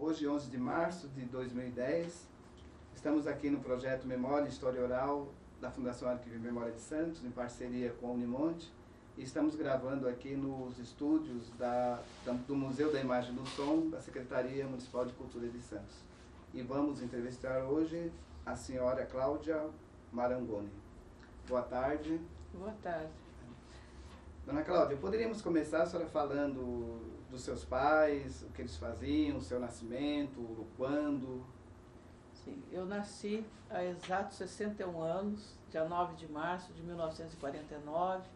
Hoje, 11 de março de 2010, estamos aqui no projeto Memória e História Oral da Fundação Arquivo e Memória de Santos, em parceria com a Unimonte, e estamos gravando aqui nos estúdios do Museu da Imagem e do Som da Secretaria Municipal de Cultura de Santos. E vamos entrevistar hoje a senhora Cláudia Marangoni. Boa tarde. Boa tarde. Dona Cláudia, poderíamos começar a senhora falando dos seus pais, o que eles faziam, o seu nascimento, o quando? Sim, eu nasci há exatos 61 anos, dia 9 de março de 1949,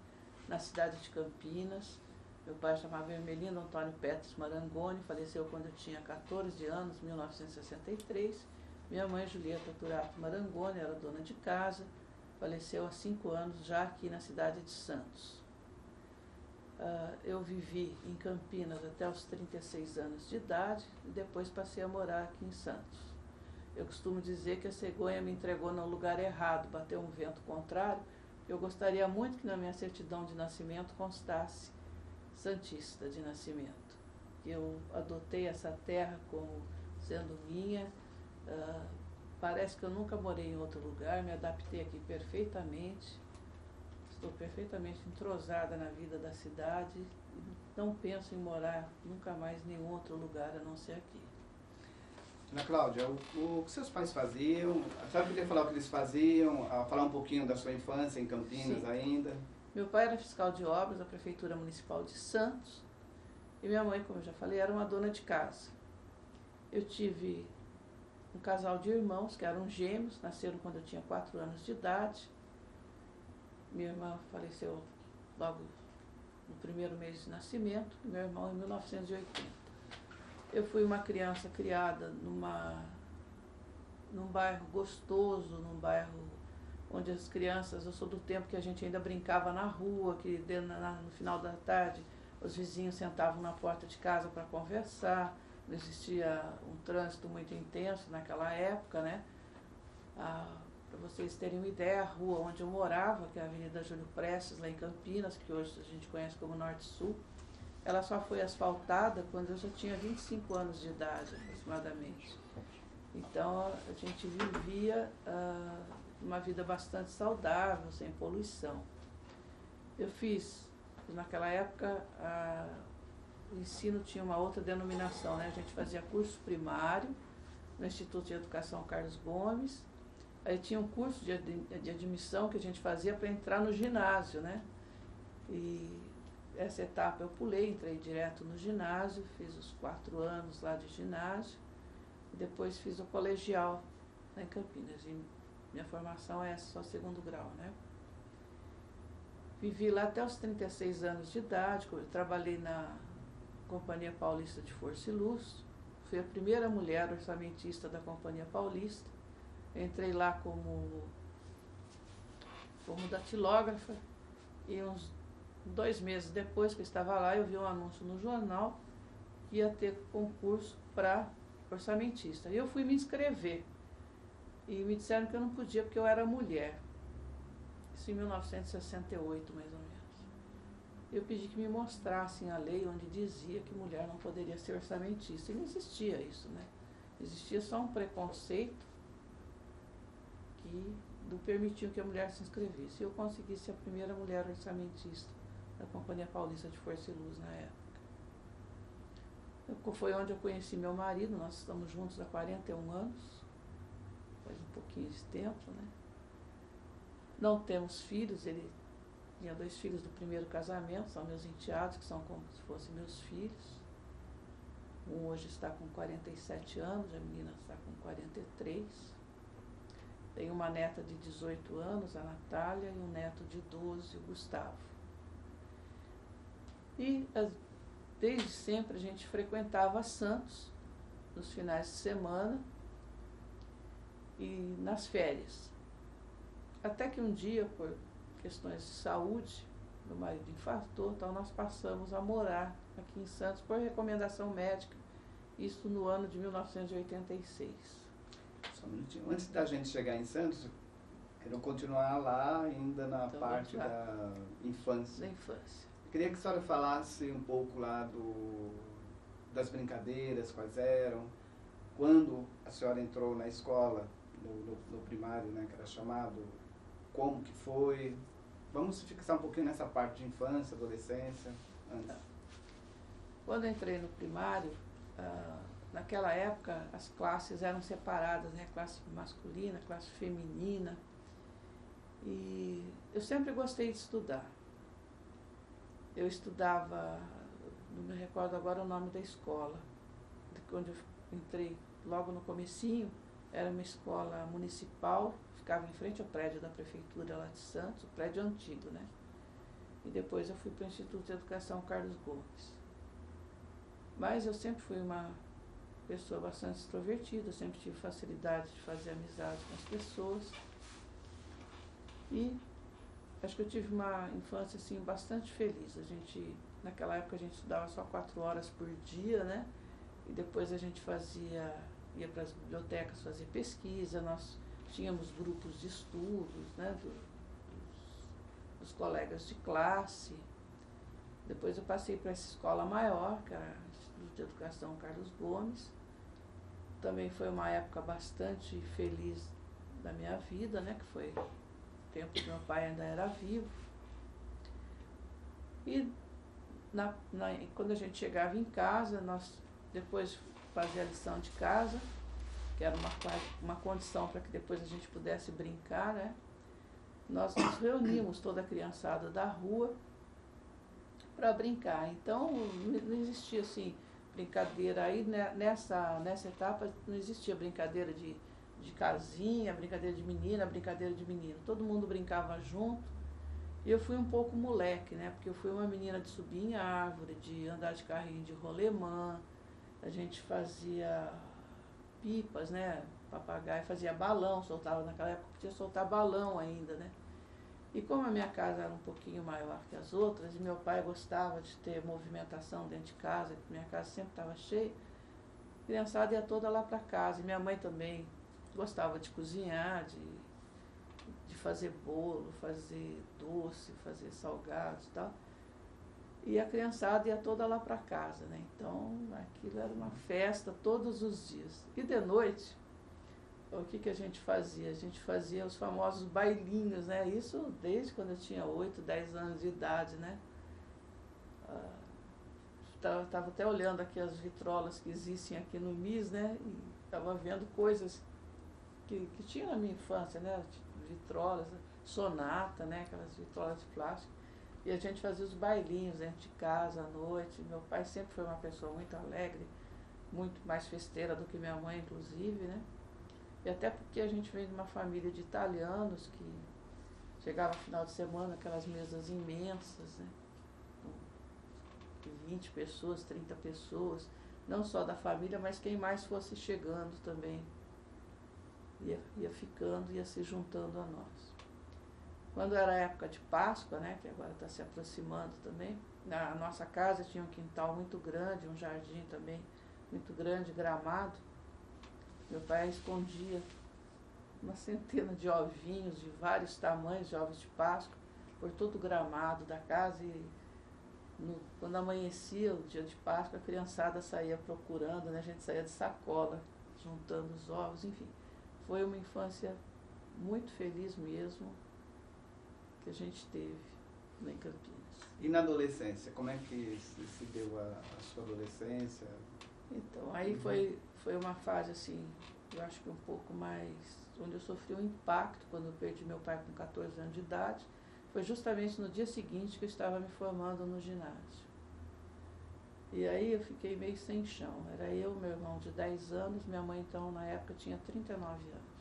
na cidade de Campinas. Meu pai chamava Hermelino Antônio Petros Marangoni, faleceu quando eu tinha 14 anos, 1963. Minha mãe, Julieta Turato Marangoni, era dona de casa, faleceu há 5 anos já aqui na cidade de Santos. Eu vivi em Campinas até os 36 anos de idade e depois passei a morar aqui em Santos. Eu costumo dizer que a cegonha me entregou no lugar errado, bateu um vento contrário. Eu gostaria muito que na minha certidão de nascimento constasse santista de nascimento. Eu adotei essa terra como sendo minha. Parece que eu nunca morei em outro lugar, me adaptei aqui perfeitamente. Estou perfeitamente entrosada na vida da cidade e não penso em morar nunca mais em nenhum outro lugar a não ser aqui. Ana Cláudia, o que seus pais faziam? A senhora podia falar o que eles faziam, falar um pouquinho da sua infância em Campinas? Sim. Ainda? Meu pai era fiscal de obras da Prefeitura Municipal de Santos e minha mãe, como eu já falei, era uma dona de casa. Eu tive um casal de irmãos que eram gêmeos, nasceram quando eu tinha 4 anos de idade. Minha irmã faleceu logo no primeiro mês de nascimento, e meu irmão em 1980. Eu fui uma criança criada num bairro gostoso, num bairro onde as crianças, eu sou do tempo que a gente ainda brincava na rua, que no final da tarde os vizinhos sentavam na porta de casa para conversar, não existia um trânsito muito intenso naquela época, né? Para vocês terem uma ideia, a rua onde eu morava, que é a Avenida Júlio Prestes, lá em Campinas, que hoje a gente conhece como Norte-Sul, ela só foi asfaltada quando eu já tinha 25 anos de idade, aproximadamente. Então, a gente vivia uma vida bastante saudável, sem poluição. Eu fiz, naquela época, o ensino tinha uma outra denominação, né? A gente fazia curso primário no Instituto de Educação Carlos Gomes. Aí tinha um curso de admissão que a gente fazia para entrar no ginásio, né? E essa etapa eu pulei, entrei direto no ginásio, fiz os 4 anos lá de ginásio, e depois fiz o colegial lá em Campinas. E minha formação é só 2º grau, né? Vivi lá até os 36 anos de idade, eu trabalhei na Companhia Paulista de Força e Luz, fui a primeira mulher orçamentista da Companhia Paulista. Entrei lá como datilógrafa e uns 2 meses depois que eu estava lá, eu vi um anúncio no jornal que ia ter concurso para orçamentista. E eu fui me inscrever e me disseram que eu não podia porque eu era mulher. Isso em 1968, mais ou menos. Eu pedi que me mostrassem a lei onde dizia que mulher não poderia ser orçamentista. E não existia isso, né? Existia só um preconceito que não permitiu que a mulher se inscrevesse. Eu consegui ser a primeira mulher orçamentista da Companhia Paulista de Força e Luz na época. Foi onde eu conheci meu marido, nós estamos juntos há 41 anos, faz um pouquinho de tempo, né? Não temos filhos, ele tinha 2 filhos do primeiro casamento, são meus enteados, que são como se fossem meus filhos. Um hoje está com 47 anos, a menina está com 43. Tenho uma neta de 18 anos, a Natália, e um neto de 12, o Gustavo. E desde sempre a gente frequentava Santos, nos finais de semana e nas férias. Até que um dia, por questões de saúde, meu marido infartou, então nós passamos a morar aqui em Santos por recomendação médica, isso no ano de 1986. Só um minutinho. Antes da gente chegar em Santos, quero continuar lá ainda na parte da infância. Da infância. Eu queria que a senhora falasse um pouco lá das brincadeiras, quais eram, quando a senhora entrou na escola, no primário, né, que era chamado, como que foi? Vamos fixar um pouquinho nessa parte de infância, adolescência, antes. Quando eu entrei no primário, naquela época as classes eram separadas, né? Classe masculina, classe feminina. E eu sempre gostei de estudar. Eu estudava, não me recordo agora o nome da escola, onde eu entrei logo no comecinho, era uma escola municipal, ficava em frente ao prédio da prefeitura lá de Santos, o prédio antigo, né? E depois eu fui para o Instituto de Educação Carlos Gomes. Mas eu sempre fui uma pessoa bastante extrovertida, sempre tive facilidade de fazer amizade com as pessoas. E acho que eu tive uma infância assim bastante feliz. Naquela época a gente estudava só 4 horas por dia, né? E depois a gente ia para as bibliotecas fazer pesquisa, nós tínhamos grupos de estudos, né? Dos colegas de classe. Depois eu passei para essa escola maior, que era o Instituto de Educação Carlos Gomes. Também foi uma época bastante feliz da minha vida, né? Que foi o tempo que meu pai ainda era vivo. E quando a gente chegava em casa, nós depois fazia a lição de casa, que era uma condição para que depois a gente pudesse brincar, né? Nós nos reunimos, toda a criançada da rua, para brincar. Então, não existia assim, brincadeira aí, né? Nessa etapa não existia brincadeira de casinha, brincadeira de menina, brincadeira de menino. Todo mundo brincava junto. E eu fui um pouco moleque, né? Porque eu fui uma menina de subir em árvore, de andar de carrinho de rolemã. A gente fazia pipas, né? Papagaio, fazia balão, soltava naquela época, podia soltar balão ainda, né? E como a minha casa era um pouquinho maior que as outras, e meu pai gostava de ter movimentação dentro de casa, porque minha casa sempre estava cheia, a criançada ia toda lá para casa. E minha mãe também gostava de cozinhar, de fazer bolo, fazer doce, fazer salgados e tal. E a criançada ia toda lá para casa, né? Então, aquilo era uma festa todos os dias. E de noite, o que a gente fazia? A gente fazia os famosos bailinhos, né? Isso desde quando eu tinha 8, 10 anos de idade, né? Estava até olhando aqui as vitrolas que existem aqui no MIS, né? E estava vendo coisas que tinha na minha infância, né? Vitrolas, sonata, né? Aquelas vitrolas de plástico. E a gente fazia os bailinhos dentro de casa à noite. Meu pai sempre foi uma pessoa muito alegre, muito mais festeira do que minha mãe, inclusive, né? E até porque a gente vem de uma família de italianos que chegava final de semana, aquelas mesas imensas, né? Com 20 pessoas, 30 pessoas, não só da família, mas quem mais fosse chegando também. Ia ficando, ia se juntando a nós. Quando era a época de Páscoa, né, que agora está se aproximando também, na nossa casa tinha um quintal muito grande, um jardim também muito grande, gramado. Meu pai escondia uma centena de ovinhos de vários tamanhos, de ovos de Páscoa, por todo o gramado da casa. E quando amanhecia o dia de Páscoa, a criançada saía procurando, né, a gente saía de sacola, juntando os ovos, enfim. Foi uma infância muito feliz mesmo que a gente teve lá em Campinas. E na adolescência, como é que se deu a sua adolescência? Então, aí foi uma fase assim, eu acho que um pouco mais, onde eu sofri um impacto quando eu perdi meu pai com 14 anos de idade. Foi justamente no dia seguinte que eu estava me formando no ginásio. E aí eu fiquei meio sem chão. Era eu, meu irmão de 10 anos, minha mãe então na época tinha 39 anos.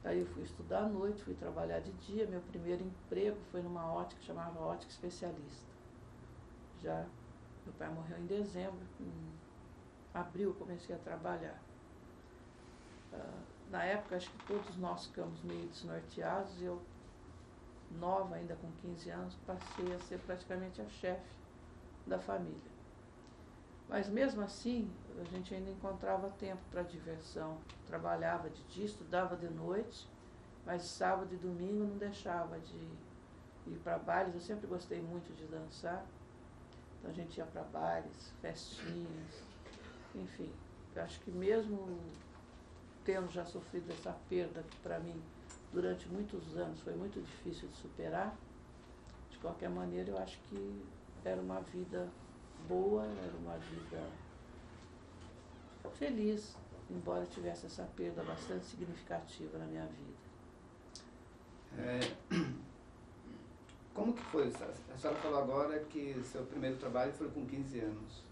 Aí eu fui estudar à noite, fui trabalhar de dia. Meu primeiro emprego foi numa ótica, chamava Ótica Especialista. Já meu pai morreu em dezembro, em abril eu comecei a trabalhar. Na época acho que todos nós ficamos meio desnorteados e eu, nova ainda com 15 anos, passei a ser praticamente a chefe da família. Mas mesmo assim, a gente ainda encontrava tempo para diversão. Trabalhava de dia, estudava de noite, mas sábado e domingo não deixava de ir para bailes. Eu sempre gostei muito de dançar, então a gente ia para bailes, festinhas, enfim. Eu acho que mesmo tendo já sofrido essa perda, que para mim, durante muitos anos, foi muito difícil de superar, de qualquer maneira, eu acho que era uma vida boa, era uma vida feliz, embora tivesse essa perda bastante significativa na minha vida. Como que foi? A senhora falou agora que seu primeiro trabalho foi com 15 anos.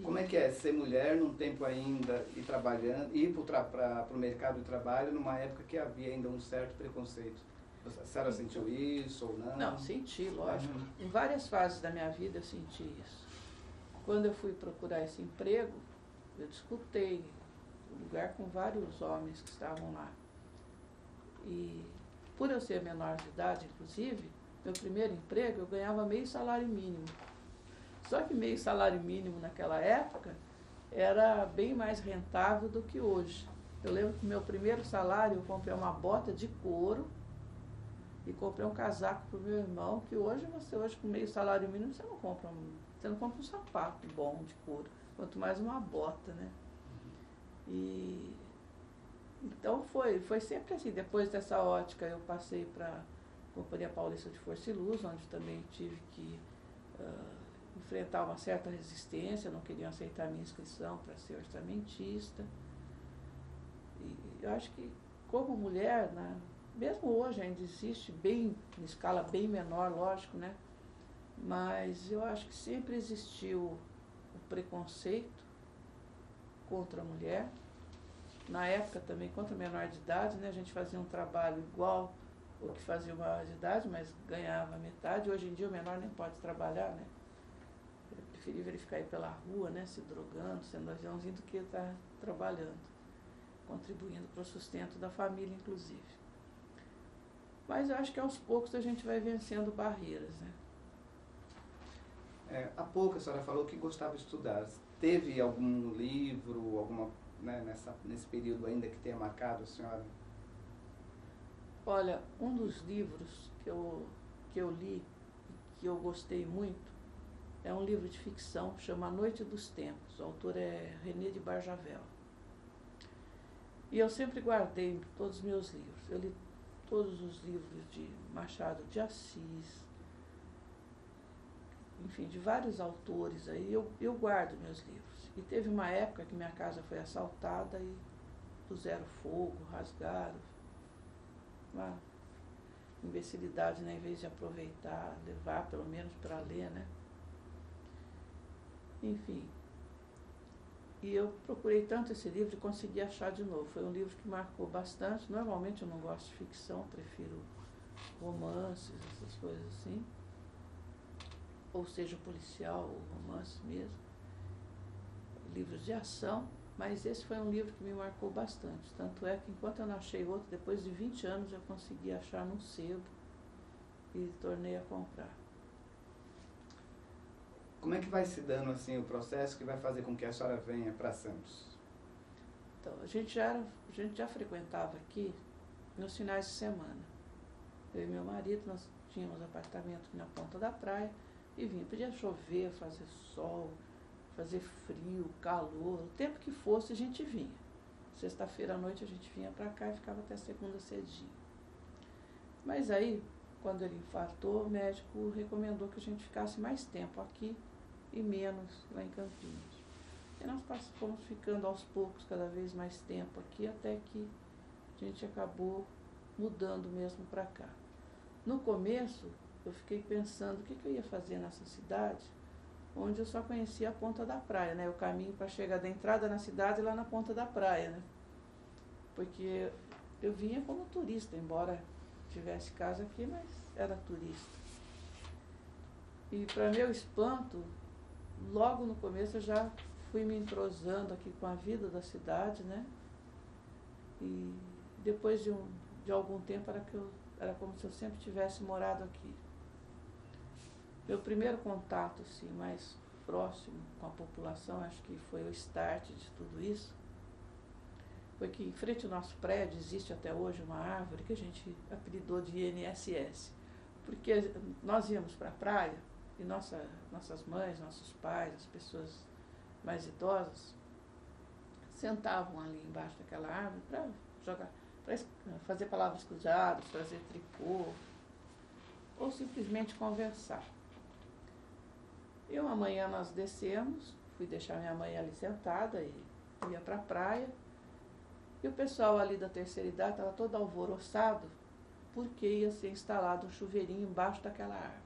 Como é que é ser mulher num tempo ainda e trabalhando, ir para o mercado de trabalho numa época que havia ainda um certo preconceito? A senhora sentiu isso ou não? Não, senti, lógico. Em várias fases da minha vida eu senti isso. Quando eu fui procurar esse emprego, eu disputei o lugar com vários homens que estavam lá. E por eu ser menor de idade, inclusive, meu primeiro emprego eu ganhava meio salário mínimo. Só que meio salário mínimo naquela época era bem mais rentável do que hoje. Eu lembro que meu primeiro salário eu comprei uma bota de couro e comprei um casaco para o meu irmão, que hoje com meio salário mínimo você não compra um sapato bom de couro, quanto mais uma bota, né? E então foi sempre assim. Depois dessa ótica eu passei para a Companhia Paulista de Força e Luz, onde também tive que enfrentar uma certa resistência, não queriam aceitar minha inscrição para ser orçamentista. E eu acho que como mulher, né, mesmo hoje ainda existe em escala bem menor, lógico, né? Mas eu acho que sempre existiu o preconceito contra a mulher. Na época também, contra a menor de idade, né? A gente fazia um trabalho igual o que fazia o maior de idade, mas ganhava metade. Hoje em dia o menor nem pode trabalhar, né? É preferível ele ficar aí pela rua, né? Se drogando, sendo aviãozinho, do que estar trabalhando, contribuindo para o sustento da família, inclusive. Mas eu acho que aos poucos a gente vai vencendo barreiras, né? Há pouco a senhora falou que gostava de estudar. Teve algum livro, alguma, né, nesse período ainda que tenha marcado a senhora? Olha, um dos livros que eu li e que eu gostei muito é um livro de ficção, chama A Noite dos Tempos. O autor é René de Barjavel. E eu sempre guardei todos os meus livros. Eu li todos os livros de Machado de Assis, enfim, de vários autores aí, eu guardo meus livros. E teve uma época que minha casa foi assaltada e puseram fogo, rasgaram. Uma imbecilidade, né? Em vez de aproveitar, levar pelo menos para ler, né? Enfim. E eu procurei tanto esse livro e consegui achar de novo. Foi um livro que marcou bastante. Normalmente eu não gosto de ficção, prefiro romances, essas coisas assim. Ou seja, policial, ou romance mesmo. Livros de ação. Mas esse foi um livro que me marcou bastante. Tanto é que enquanto eu não achei outro, depois de 20 anos eu consegui achar num sebo e tornei a comprar. Como é que vai se dando assim o processo que vai fazer com que a senhora venha para Santos? Então, a gente já frequentava aqui nos finais de semana. Eu e meu marido, nós tínhamos apartamento aqui na ponta da praia e vinha. Podia chover, fazer sol, fazer frio, calor, o tempo que fosse a gente vinha. Sexta-feira à noite a gente vinha para cá e ficava até segunda cedinho. Mas aí, quando ele infartou, o médico recomendou que a gente ficasse mais tempo aqui e menos lá em Campinas. E nós fomos ficando aos poucos cada vez mais tempo aqui, até que a gente acabou mudando mesmo para cá. No começo, eu fiquei pensando o que eu ia fazer nessa cidade, onde eu só conhecia a ponta da praia, né? O caminho para chegar da entrada na cidade lá na ponta da praia, né? Porque eu vinha como turista, embora tivesse casa aqui, mas era turista. E para meu espanto, logo no começo eu já fui me entrosando aqui com a vida da cidade, né? E depois de algum tempo era como se eu sempre tivesse morado aqui. Meu primeiro contato, assim, mais próximo com a população, acho que foi o start de tudo isso, foi que em frente ao nosso prédio existe até hoje uma árvore que a gente apelidou de INSS, porque nós íamos para a praia e nossas mães, nossos pais, as pessoas mais idosas, sentavam ali embaixo daquela árvore para jogar, para fazer palavras cruzadas, fazer tricô, ou simplesmente conversar. E uma manhã nós descemos, fui deixar minha mãe ali sentada e ia para a praia. E o pessoal ali da terceira idade estava todo alvoroçado porque ia ser instalado um chuveirinho embaixo daquela árvore.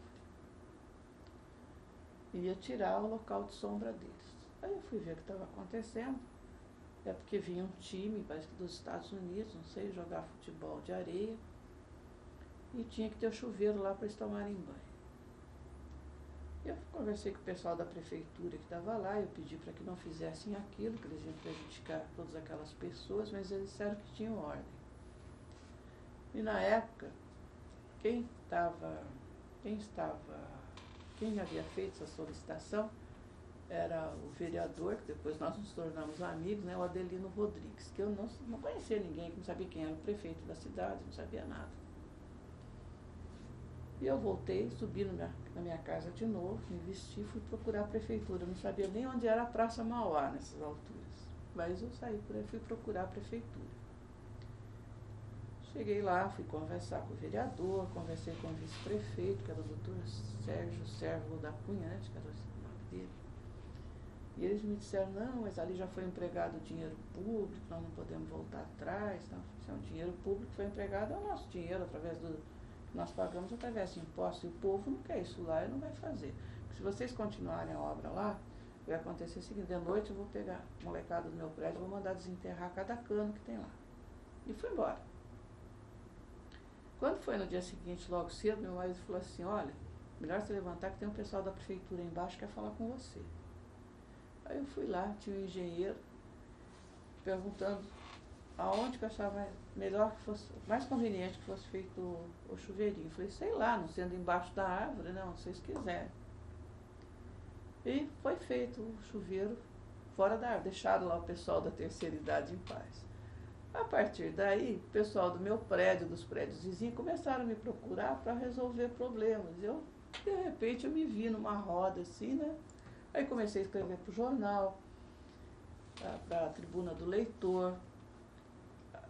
Ia tirar o local de sombra deles. Aí eu fui ver o que estava acontecendo. É porque vinha um time, parece que dos Estados Unidos, não sei, jogar futebol de areia. E tinha que ter o chuveiro lá para eles tomarem banho. Eu conversei com o pessoal da prefeitura que estava lá, eu pedi para que não fizessem aquilo, que eles iam prejudicar todas aquelas pessoas, mas eles disseram que tinham ordem. E na época, quem havia feito essa solicitação era o vereador, que depois nós nos tornamos amigos, né, o Adelino Rodrigues, que eu não conhecia ninguém, que não sabia quem era o prefeito da cidade, não sabia nada. E eu voltei, subi na minha casa de novo, me vesti, fui procurar a prefeitura. Eu não sabia nem onde era a Praça Mauá nessas alturas. Mas eu saí por aí, fui procurar a prefeitura. Cheguei lá, fui conversar com o vereador, conversei com o vice-prefeito, que era o doutor Sérgio Servo da Cunha, né, que era o nome dele. E eles me disseram, não, mas ali já foi empregado dinheiro público, nós não podemos voltar atrás. Não. Se é um dinheiro público que foi empregado, é o nosso dinheiro, através do... Nós pagamos através de impostos e o povo não quer isso lá e não vai fazer. Porque se vocês continuarem a obra lá, vai acontecer o seguinte, de noite eu vou pegar a molecada do meu prédio e vou mandar desenterrar cada cano que tem lá. E fui embora. Quando foi no dia seguinte, logo cedo, meu marido falou assim, olha, melhor você levantar que tem um pessoal da prefeitura aí embaixo que quer falar com você. Aí eu fui lá, tinha um engenheiro perguntando aonde que eu achava melhor que fosse, mais conveniente que fosse feito o chuveirinho. Eu falei, sei lá, não sendo embaixo da árvore, não, se vocês quiserem. E foi feito o chuveiro fora da árvore, deixaram lá o pessoal da terceira idade em paz. A partir daí, o pessoal do meu prédio, dos prédios vizinhos, começaram a me procurar para resolver problemas. Eu, de repente, eu me vi numa roda assim, né? Aí comecei a escrever para o jornal, para a Tribuna do Leitor.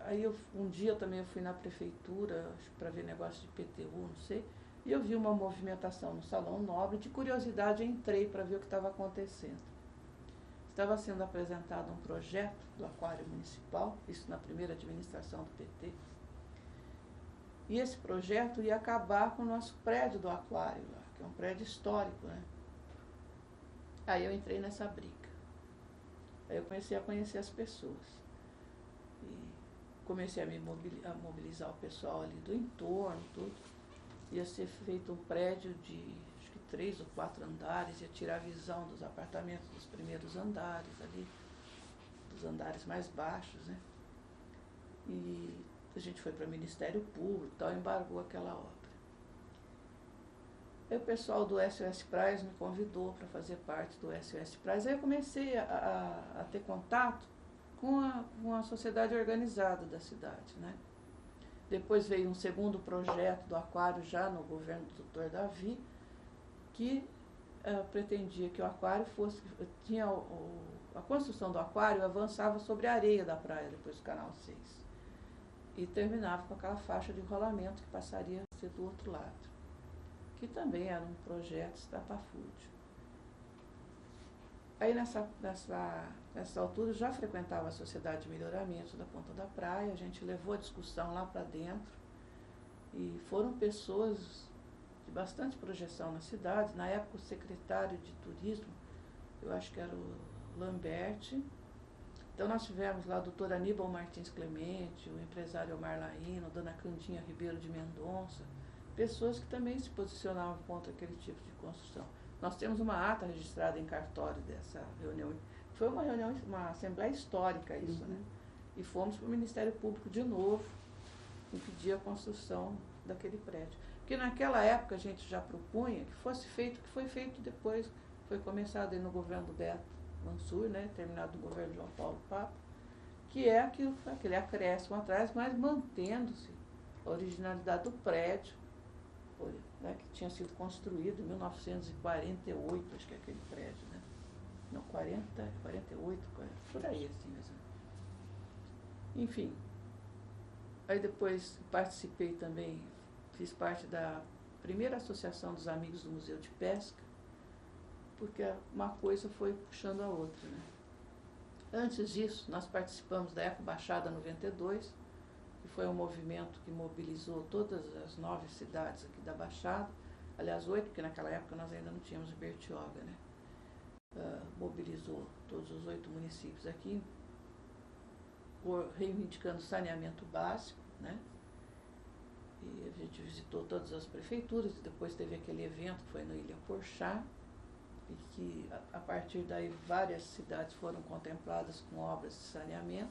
Aí um dia também eu fui na prefeitura, acho para ver negócio de PTU, não sei, e eu vi uma movimentação no Salão Nobre, de curiosidade eu entrei para ver o que estava acontecendo. Estava sendo apresentado um projeto do Aquário Municipal, isso na primeira administração do PT, e esse projeto ia acabar com o nosso prédio do aquário lá, que é um prédio histórico, né? Aí eu entrei nessa briga. Aí eu comecei a conhecer as pessoas. Comecei a mobilizar o pessoal ali do entorno, tudo. Ia ser feito um prédio de, acho que 3 ou 4 andares, ia tirar a visão dos apartamentos dos primeiros andares ali, dos andares mais baixos, né? E a gente foi para o Ministério Público, tal, embargou aquela obra. Aí o pessoal do SOS Praias me convidou para fazer parte do SOS Praias. Aí eu comecei a ter contato com a sociedade organizada da cidade, né? Depois veio um segundo projeto do aquário já no governo do Dr. Davi, que pretendia que o aquário fosse, a construção do aquário avançava sobre a areia da praia, depois do Canal 6, e terminava com aquela faixa de rolamento que passaria a ser do outro lado, que também era um projeto estapafúrdio. Aí nessa altura eu já frequentava a Sociedade de Melhoramento da Ponta da Praia, a gente levou a discussão lá para dentro e foram pessoas de bastante projeção na cidade. Na época o secretário de turismo, eu acho que era o Lambert. Então nós tivemos lá o doutor Aníbal Martins Clemente, o empresário Omar Laíno, a dona Candinha Ribeiro de Mendonça, pessoas que também se posicionavam contra aquele tipo de construção. Nós temos uma ata registrada em cartório dessa reunião. Foi uma reunião, uma assembleia histórica isso, né? E fomos para o Ministério Público de novo, impedir a construção daquele prédio. Porque naquela época a gente já propunha que fosse feito o que foi feito depois, foi começado aí no governo do Beto Mansur, né? Terminado no governo de João Paulo Papa, que é aquele acréscimo atrás, mas mantendo-se a originalidade do prédio, né, que tinha sido construído em 1948, acho que é aquele prédio, né? Não, 48, por aí assim mesmo. Enfim, aí depois participei também, fiz parte da primeira associação dos amigos do Museu de Pesca, porque uma coisa foi puxando a outra, né? Antes disso, nós participamos da Eco Baixada 92, que foi um movimento que mobilizou todas as 9 cidades aqui da Baixada, aliás 8, porque naquela época nós ainda não tínhamos Bertioga, né? Mobilizou todos os 8 municípios aqui, reivindicando saneamento básico, né? E a gente visitou todas as prefeituras, e depois teve aquele evento que foi no Ilha Porchá, e que a partir daí várias cidades foram contempladas com obras de saneamento.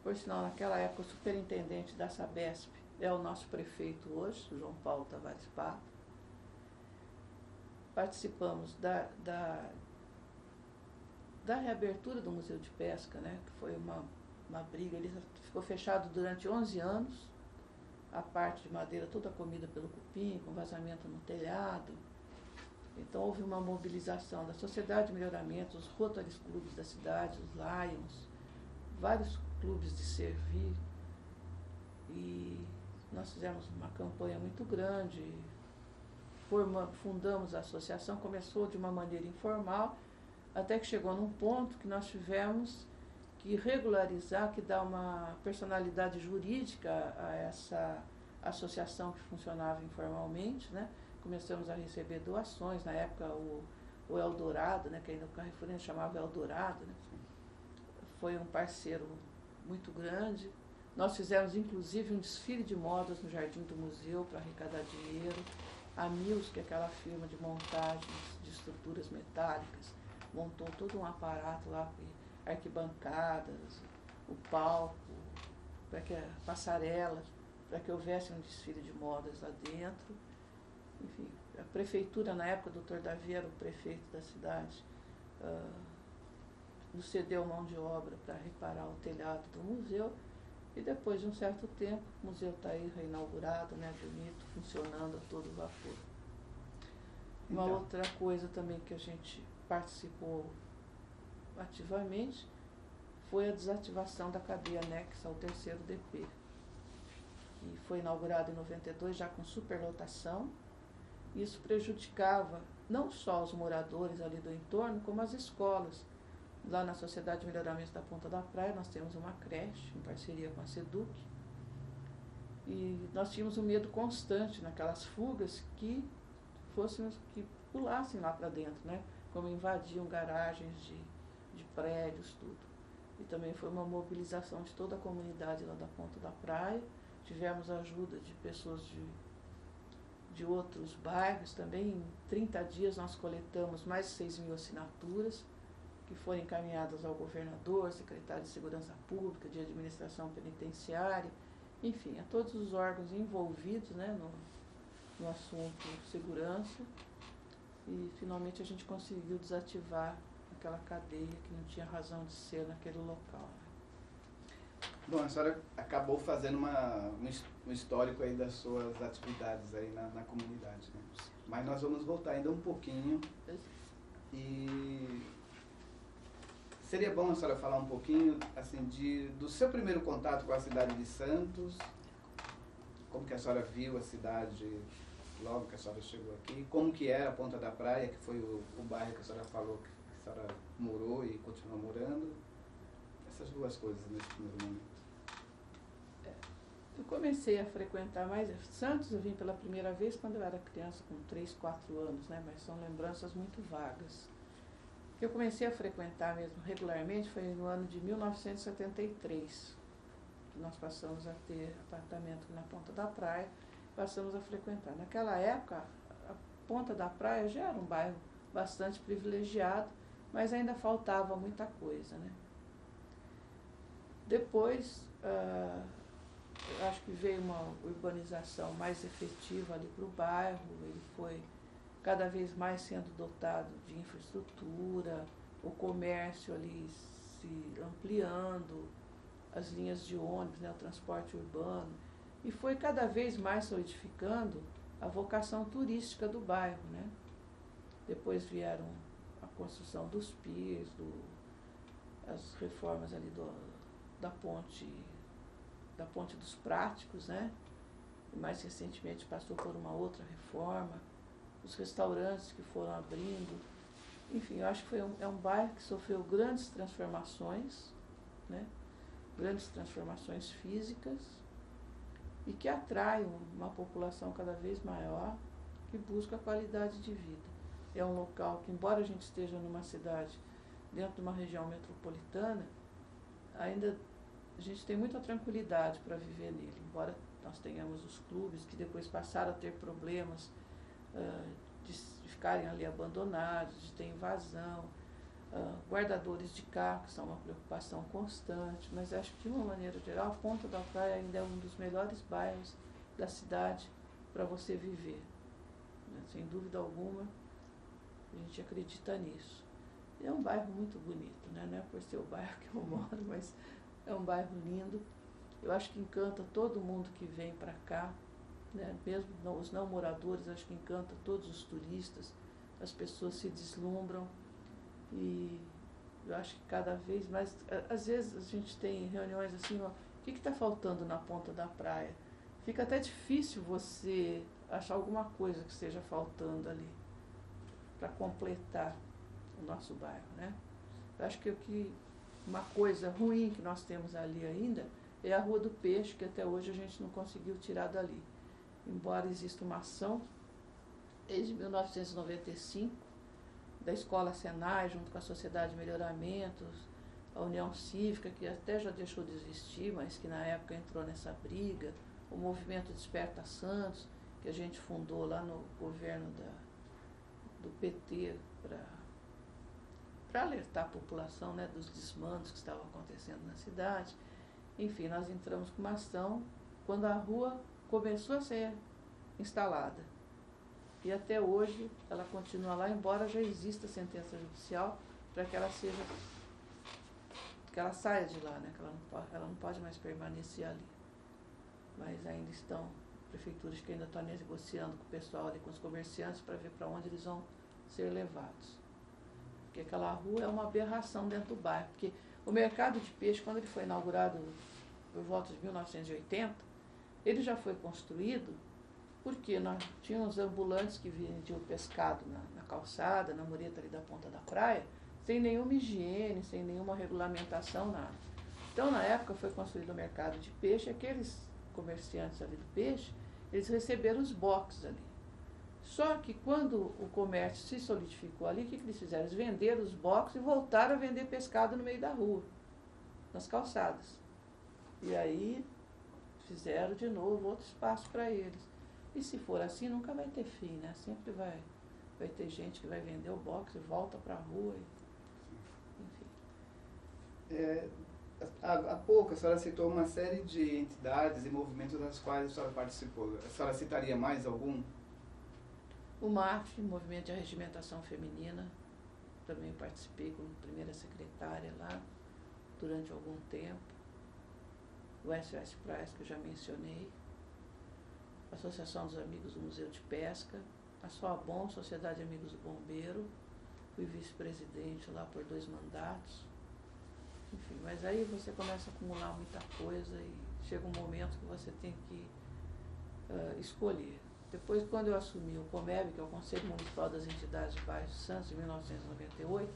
Por sinal, naquela época o superintendente da Sabesp é o nosso prefeito hoje, João Paulo Tavares Pato. Participamos da reabertura do Museu de Pesca, né, que foi uma briga, ele ficou fechado durante 11 anos, a parte de madeira toda comida pelo cupim, com vazamento no telhado. Então houve uma mobilização da Sociedade de Melhoramento, os Rotary Clubes da cidade, os Lions, vários clubes de servir, e nós fizemos uma campanha muito grande, fundamos a associação, começou de uma maneira informal, até que chegou num ponto que nós tivemos que regularizar, que dá uma personalidade jurídica a essa associação que funcionava informalmente, né? Começamos a receber doações, na época o Eldorado, né, que ainda o Carrefour ainda chamava Eldorado, né, foi um parceiro muito grande. Nós fizemos inclusive um desfile de modas no jardim do museu para arrecadar dinheiro. A Mills, que é aquela firma de montagem de estruturas metálicas, montou todo um aparato lá, arquibancadas, o palco, para que passarelas, para que houvesse um desfile de modas lá dentro. Enfim, a prefeitura, na época, o Dr. Davi era o prefeito da cidade, nos cedeu mão de obra para reparar o telhado do museu, e depois de um certo tempo, o museu está aí reinaugurado, né, bonito, funcionando a todo vapor. Uma outra coisa também que a gente participou ativamente foi a desativação da cadeia anexa ao 3º DP. E foi inaugurado em 92, já com superlotação. Isso prejudicava não só os moradores ali do entorno, como as escolas. Lá na Sociedade de Melhoramento da Ponta da Praia, nós temos uma creche, em parceria com a SEDUC. E nós tínhamos um medo constante naquelas fugas que pulassem lá para dentro, né? Como invadiam garagens de prédios, tudo. E também foi uma mobilização de toda a comunidade lá da Ponta da Praia. Tivemos ajuda de pessoas de outros bairros também. Em 30 dias nós coletamos mais de 6.000 assinaturas, que foram encaminhadas ao governador, secretário de Segurança Pública, de Administração Penitenciária, enfim, a todos os órgãos envolvidos, né, no assunto segurança. E finalmente a gente conseguiu desativar aquela cadeia que não tinha razão de ser naquele local. Bom, a senhora acabou fazendo um histórico aí das suas atividades aí na comunidade, né? Mas nós vamos voltar ainda um pouquinho. E seria bom a senhora falar um pouquinho assim, do seu primeiro contato com a cidade de Santos, como que a senhora viu a cidade logo que a senhora chegou aqui, como que era a Ponta da Praia, que foi o bairro que a senhora falou que a senhora morou e continua morando. Essas duas coisas nesse primeiro momento. Eu comecei a frequentar mais Santos, eu vim pela primeira vez quando eu era criança, com 3, 4 anos, né? Mas são lembranças muito vagas. O que eu comecei a frequentar mesmo regularmente foi no ano de 1973, que nós passamos a ter apartamento na Ponta da Praia, passamos a frequentar. Naquela época, a Ponta da Praia já era um bairro bastante privilegiado, mas ainda faltava muita coisa, né? Depois, acho que veio uma urbanização mais efetiva ali para o bairro, ele foi cada vez mais sendo dotado de infraestrutura, o comércio ali se ampliando, as linhas de ônibus, né, o transporte urbano, e foi cada vez mais solidificando a vocação turística do bairro, né? Depois vieram a construção dos piers, as reformas ali da Ponte dos Práticos, né? E mais recentemente passou por uma outra reforma, os restaurantes que foram abrindo. Enfim, eu acho que é um bairro que sofreu grandes transformações, né? Grandes transformações físicas, e que atrai uma população cada vez maior que busca qualidade de vida. É um local que, embora a gente esteja numa cidade dentro de uma região metropolitana, ainda a gente tem muita tranquilidade para viver nele, embora nós tenhamos os clubes que depois passaram a ter problemas de ficarem ali abandonados, de ter invasão, guardadores de carro, que são uma preocupação constante, mas acho que de uma maneira geral a Ponta da Praia ainda é um dos melhores bairros da cidade para você viver, né? Sem dúvida alguma, a gente acredita nisso. E é um bairro muito bonito, né? Não é por ser o bairro que eu moro, mas é um bairro lindo. Eu acho que encanta todo mundo que vem para cá, né? Mesmo os não moradores, acho que encanta todos os turistas, as pessoas se deslumbram. E eu acho que cada vez mais, às vezes a gente tem reuniões assim, ó, o que está faltando na Ponta da Praia? Fica até difícil você achar alguma coisa que esteja faltando ali para completar o nosso bairro, né? Eu acho que uma coisa ruim que nós temos ali ainda é a Rua do Peixe, que até hoje a gente não conseguiu tirar dali. Embora exista uma ação desde 1995, da Escola Senai, junto com a Sociedade de Melhoramentos, a União Cívica, que até já deixou de existir, mas que na época entrou nessa briga, o Movimento Desperta Santos, que a gente fundou lá no governo do PT para alertar a população, né, dos desmandos que estavam acontecendo na cidade. Enfim, nós entramos com uma ação quando a rua começou a ser instalada. E até hoje ela continua lá, embora já exista sentença judicial para que ela saia de lá, né? Que ela não pode mais permanecer ali. Mas ainda estão prefeituras que ainda estão negociando com o pessoal ali, com os comerciantes, para ver para onde eles vão ser levados. Porque aquela rua é uma aberração dentro do bairro. Porque o mercado de peixe, quando ele foi inaugurado por volta de 1980, ele já foi construído porque nós tínhamos ambulantes que vendiam pescado na calçada, na mureta ali da Ponta da Praia, sem nenhuma higiene, sem nenhuma regulamentação, nada. Então, na época, foi construído o mercado de peixe, e aqueles comerciantes ali do peixe, eles receberam os boxes ali. Só que quando o comércio se solidificou ali, o que eles fizeram? Eles venderam os boxes e voltaram a vender pescado no meio da rua, nas calçadas. E aí fizeram de novo outro espaço para eles. E se for assim, nunca vai ter fim, né? Sempre vai ter gente que vai vender o box e volta para a rua. Enfim. Há pouco a senhora citou uma série de entidades e movimentos das quais a senhora participou. A senhora citaria mais algum? O MAF, Movimento de Arregimentação Feminina, também participei como primeira secretária lá durante algum tempo. O SOS Praias, que eu já mencionei. A Associação dos Amigos do Museu de Pesca, a SOABOM, Sociedade de Amigos do Bombeiro, fui vice-presidente lá por 2 mandatos. Enfim, mas aí você começa a acumular muita coisa e chega um momento que você tem que escolher. Depois, quando eu assumi o COMEB, que é o Conselho Municipal das Entidades de Bairros de Santos, em 1998,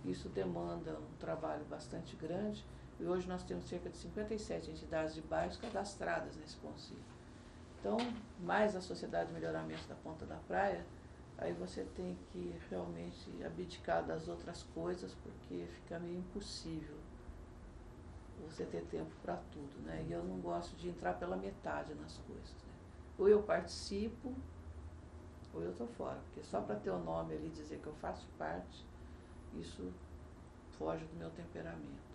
isso demanda um trabalho bastante grande, e hoje nós temos cerca de 57 entidades de bairros cadastradas nesse conselho. Então, mais a Sociedade de Melhoramento da Ponta da Praia, aí você tem que realmente abdicar das outras coisas, porque fica meio impossível você ter tempo para tudo, né? E eu não gosto de entrar pela metade nas coisas, né? Ou eu participo, ou eu estou fora, porque só para ter o nome ali, dizer que eu faço parte, isso foge do meu temperamento.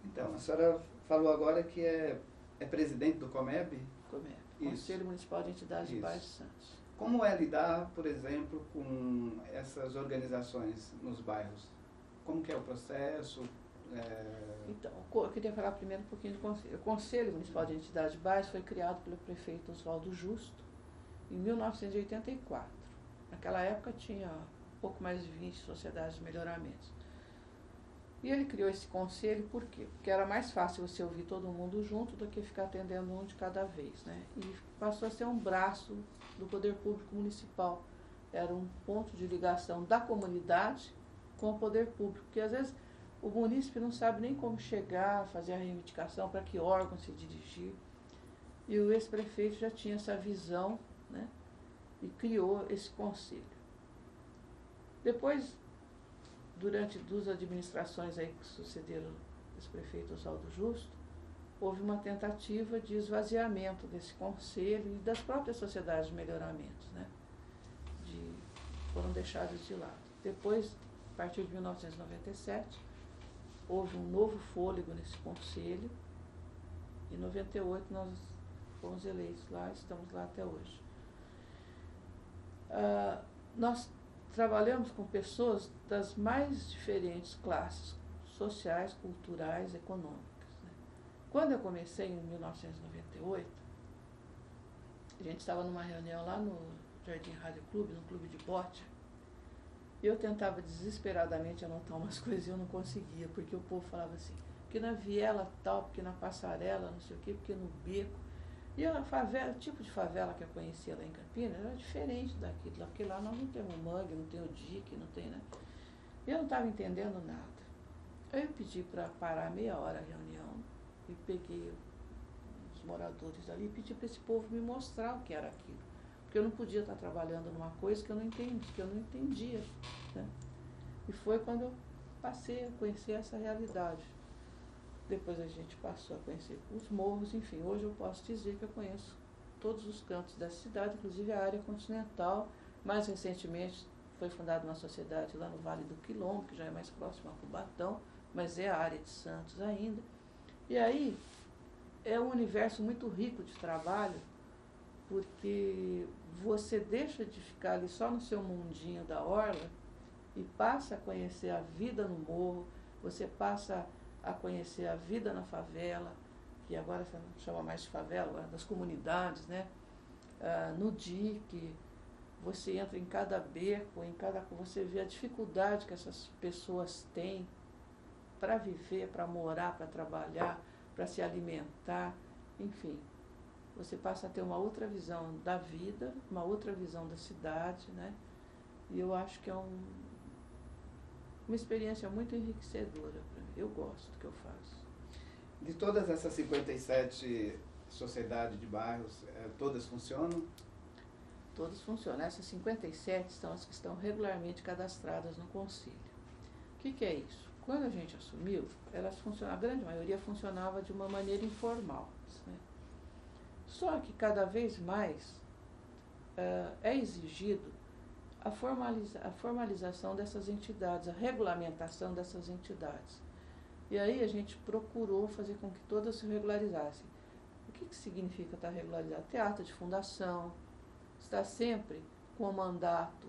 Então, a senhora falou agora que é presidente do COMEB? COMEB, Isso. Conselho Municipal de Entidades de Isso. Bairros de Santos. Como é lidar, por exemplo, com essas organizações nos bairros? Como que é o processo? Então, eu queria falar primeiro um pouquinho do Conselho. O Conselho Municipal de Entidades de Bairros foi criado pelo prefeito Oswaldo Justo em 1984. Naquela época tinha pouco mais de 20 sociedades de melhoramento. E ele criou esse conselho por quê? Porque era mais fácil você ouvir todo mundo junto do que ficar atendendo um de cada vez, né? E passou a ser um braço do poder público municipal. Era um ponto de ligação da comunidade com o poder público, porque às vezes o munícipe não sabe nem como chegar, fazer a reivindicação, para que órgão se dirigir. E o ex-prefeito já tinha essa visão, né? E criou esse conselho. Depois, durante duas administrações aí que sucederam esse prefeito Oswaldo Justo, houve uma tentativa de esvaziamento desse conselho e das próprias sociedades de melhoramento, né? Foram deixadas de lado. Depois, a partir de 1997, houve um novo fôlego nesse conselho. Em 98 nós fomos eleitos lá, estamos lá até hoje. Nós trabalhamos com pessoas das mais diferentes classes sociais, culturais, econômicas, né? Quando eu comecei em 1998, a gente estava numa reunião lá no Jardim Rádio Clube, no Clube de Bote, e eu tentava desesperadamente anotar umas coisas e eu não conseguia, porque o povo falava assim, porque na viela tal, porque na passarela, não sei o quê, porque no beco. E a favela, o tipo de favela que eu conhecia lá em Campinas era diferente daqui, porque lá nós não temos mangue, não tem o dique, não tem, né? E eu não estava entendendo nada. Aí eu pedi para parar meia hora a reunião e peguei os moradores ali e pedi para esse povo me mostrar o que era aquilo. Porque eu não podia estar trabalhando numa coisa que eu não entendia, né? E foi quando eu passei a conhecer essa realidade. Depois a gente passou a conhecer os morros, enfim, hoje eu posso dizer que eu conheço todos os cantos da cidade, inclusive a área continental. Mais recentemente foi fundada uma sociedade lá no Vale do Quilombo, que já é mais próximo a Cubatão, mas é a área de Santos ainda. E aí é um universo muito rico de trabalho, porque você deixa de ficar ali só no seu mundinho da orla e passa a conhecer a vida no morro, você passa a conhecer a vida na favela, que agora você não chama mais de favela, das comunidades, né? No dique, você entra em cada beco, você vê a dificuldade que essas pessoas têm para viver, para morar, para trabalhar, para se alimentar, enfim. Você passa a ter uma outra visão da vida, uma outra visão da cidade, né? E eu acho que é uma experiência muito enriquecedora para mim. Eu gosto do que eu faço. De todas essas 57 sociedades de bairros, todas funcionam? Todas funcionam. Essas 57 são as que estão regularmente cadastradas no conselho. O que é isso? Quando a gente assumiu, a grande maioria funcionava de uma maneira informal, né? Só que cada vez mais é exigido a formalização dessas entidades, a regulamentação dessas entidades. E aí a gente procurou fazer com que todas se regularizassem. O que significa estar regularizado? Ter ata de fundação, estar sempre com o mandato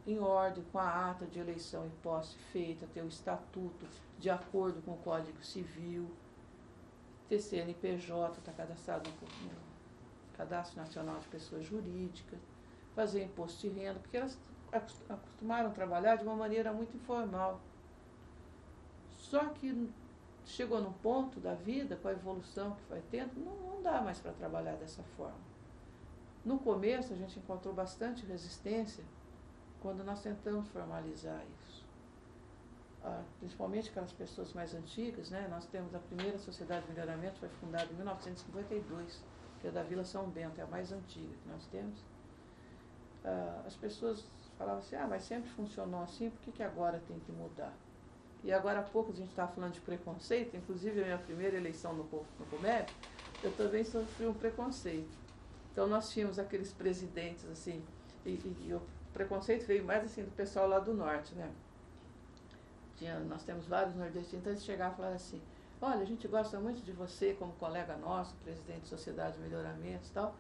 em ordem, com a ata de eleição e posse feita, ter o estatuto de acordo com o Código Civil, ter CNPJ, estar cadastrado no Cadastro Nacional de Pessoas Jurídicas, fazer imposto de renda, porque elas acostumaram a trabalhar de uma maneira muito informal. Só que chegou num ponto da vida, com a evolução que foi tendo, não dá mais para trabalhar dessa forma. No começo, a gente encontrou bastante resistência quando nós tentamos formalizar isso. Principalmente aquelas pessoas mais antigas, né? Nós temos a primeira Sociedade de Melhoramento, foi fundada em 1952, que é da Vila São Bento, é a mais antiga que nós temos. As pessoas falavam assim, mas sempre funcionou assim, por que agora tem que mudar? E agora há pouco a gente estava falando de preconceito, inclusive a minha primeira eleição no Comeb, eu também sofri um preconceito. Então nós tínhamos aqueles presidentes assim, e o preconceito veio mais assim do pessoal lá do norte, né? Nós temos vários nordestinos, então eles chegavam e falavam assim, olha, a gente gosta muito de você como colega nosso, presidente de Sociedade de Melhoramentos e tal,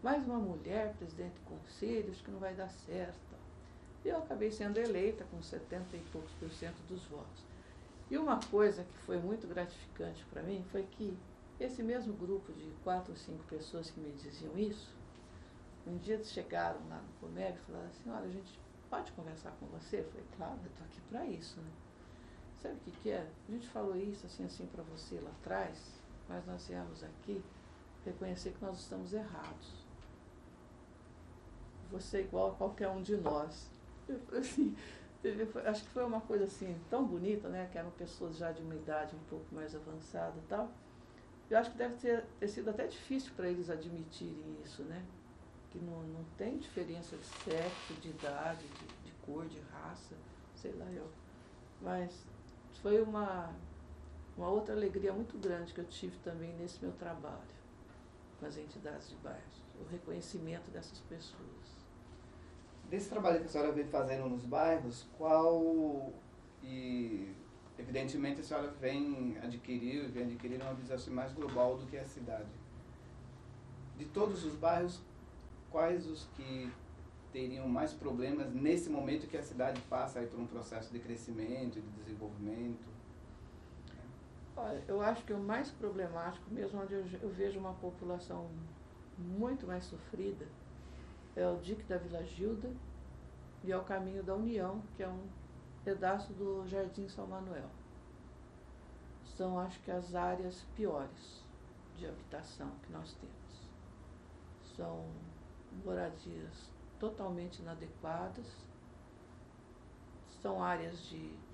mas uma mulher, presidente do conselho, acho que não vai dar certo. E eu acabei sendo eleita com 70 e poucos % dos votos. E uma coisa que foi muito gratificante para mim foi que esse mesmo grupo de 4 ou 5 pessoas que me diziam isso, um dia eles chegaram lá no Comeb e falaram assim, olha, a gente pode conversar com você? Eu falei, claro, eu estou aqui para isso, né? sabe o que é? A gente falou isso assim para você lá atrás, mas nós viemos aqui reconhecer que nós estamos errados. Você é igual a qualquer um de nós. Assim, acho que foi uma coisa assim tão bonita, né? Que eram pessoas já de uma idade um pouco mais avançada e tal. Eu acho que deve ter sido até difícil para eles admitirem isso, né? Que não tem diferença de sexo, de idade, de cor, de raça, sei lá eu. Mas foi uma outra alegria muito grande que eu tive também nesse meu trabalho com as entidades de bairros, o reconhecimento dessas pessoas. Desse trabalho que a senhora vem fazendo nos bairros, e evidentemente a senhora vem adquirir uma visão assim, mais global do que a cidade. De todos os bairros, quais os que teriam mais problemas nesse momento que a cidade passa aí por um processo de crescimento e de desenvolvimento? Olha, eu acho que o mais problemático, mesmo onde eu vejo uma população muito mais sofrida, é o dique da Vila Gilda e é o Caminho da União, que é um pedaço do Jardim São Manuel. São, acho que, as áreas piores de habitação que nós temos. São moradias totalmente inadequadas, são áreas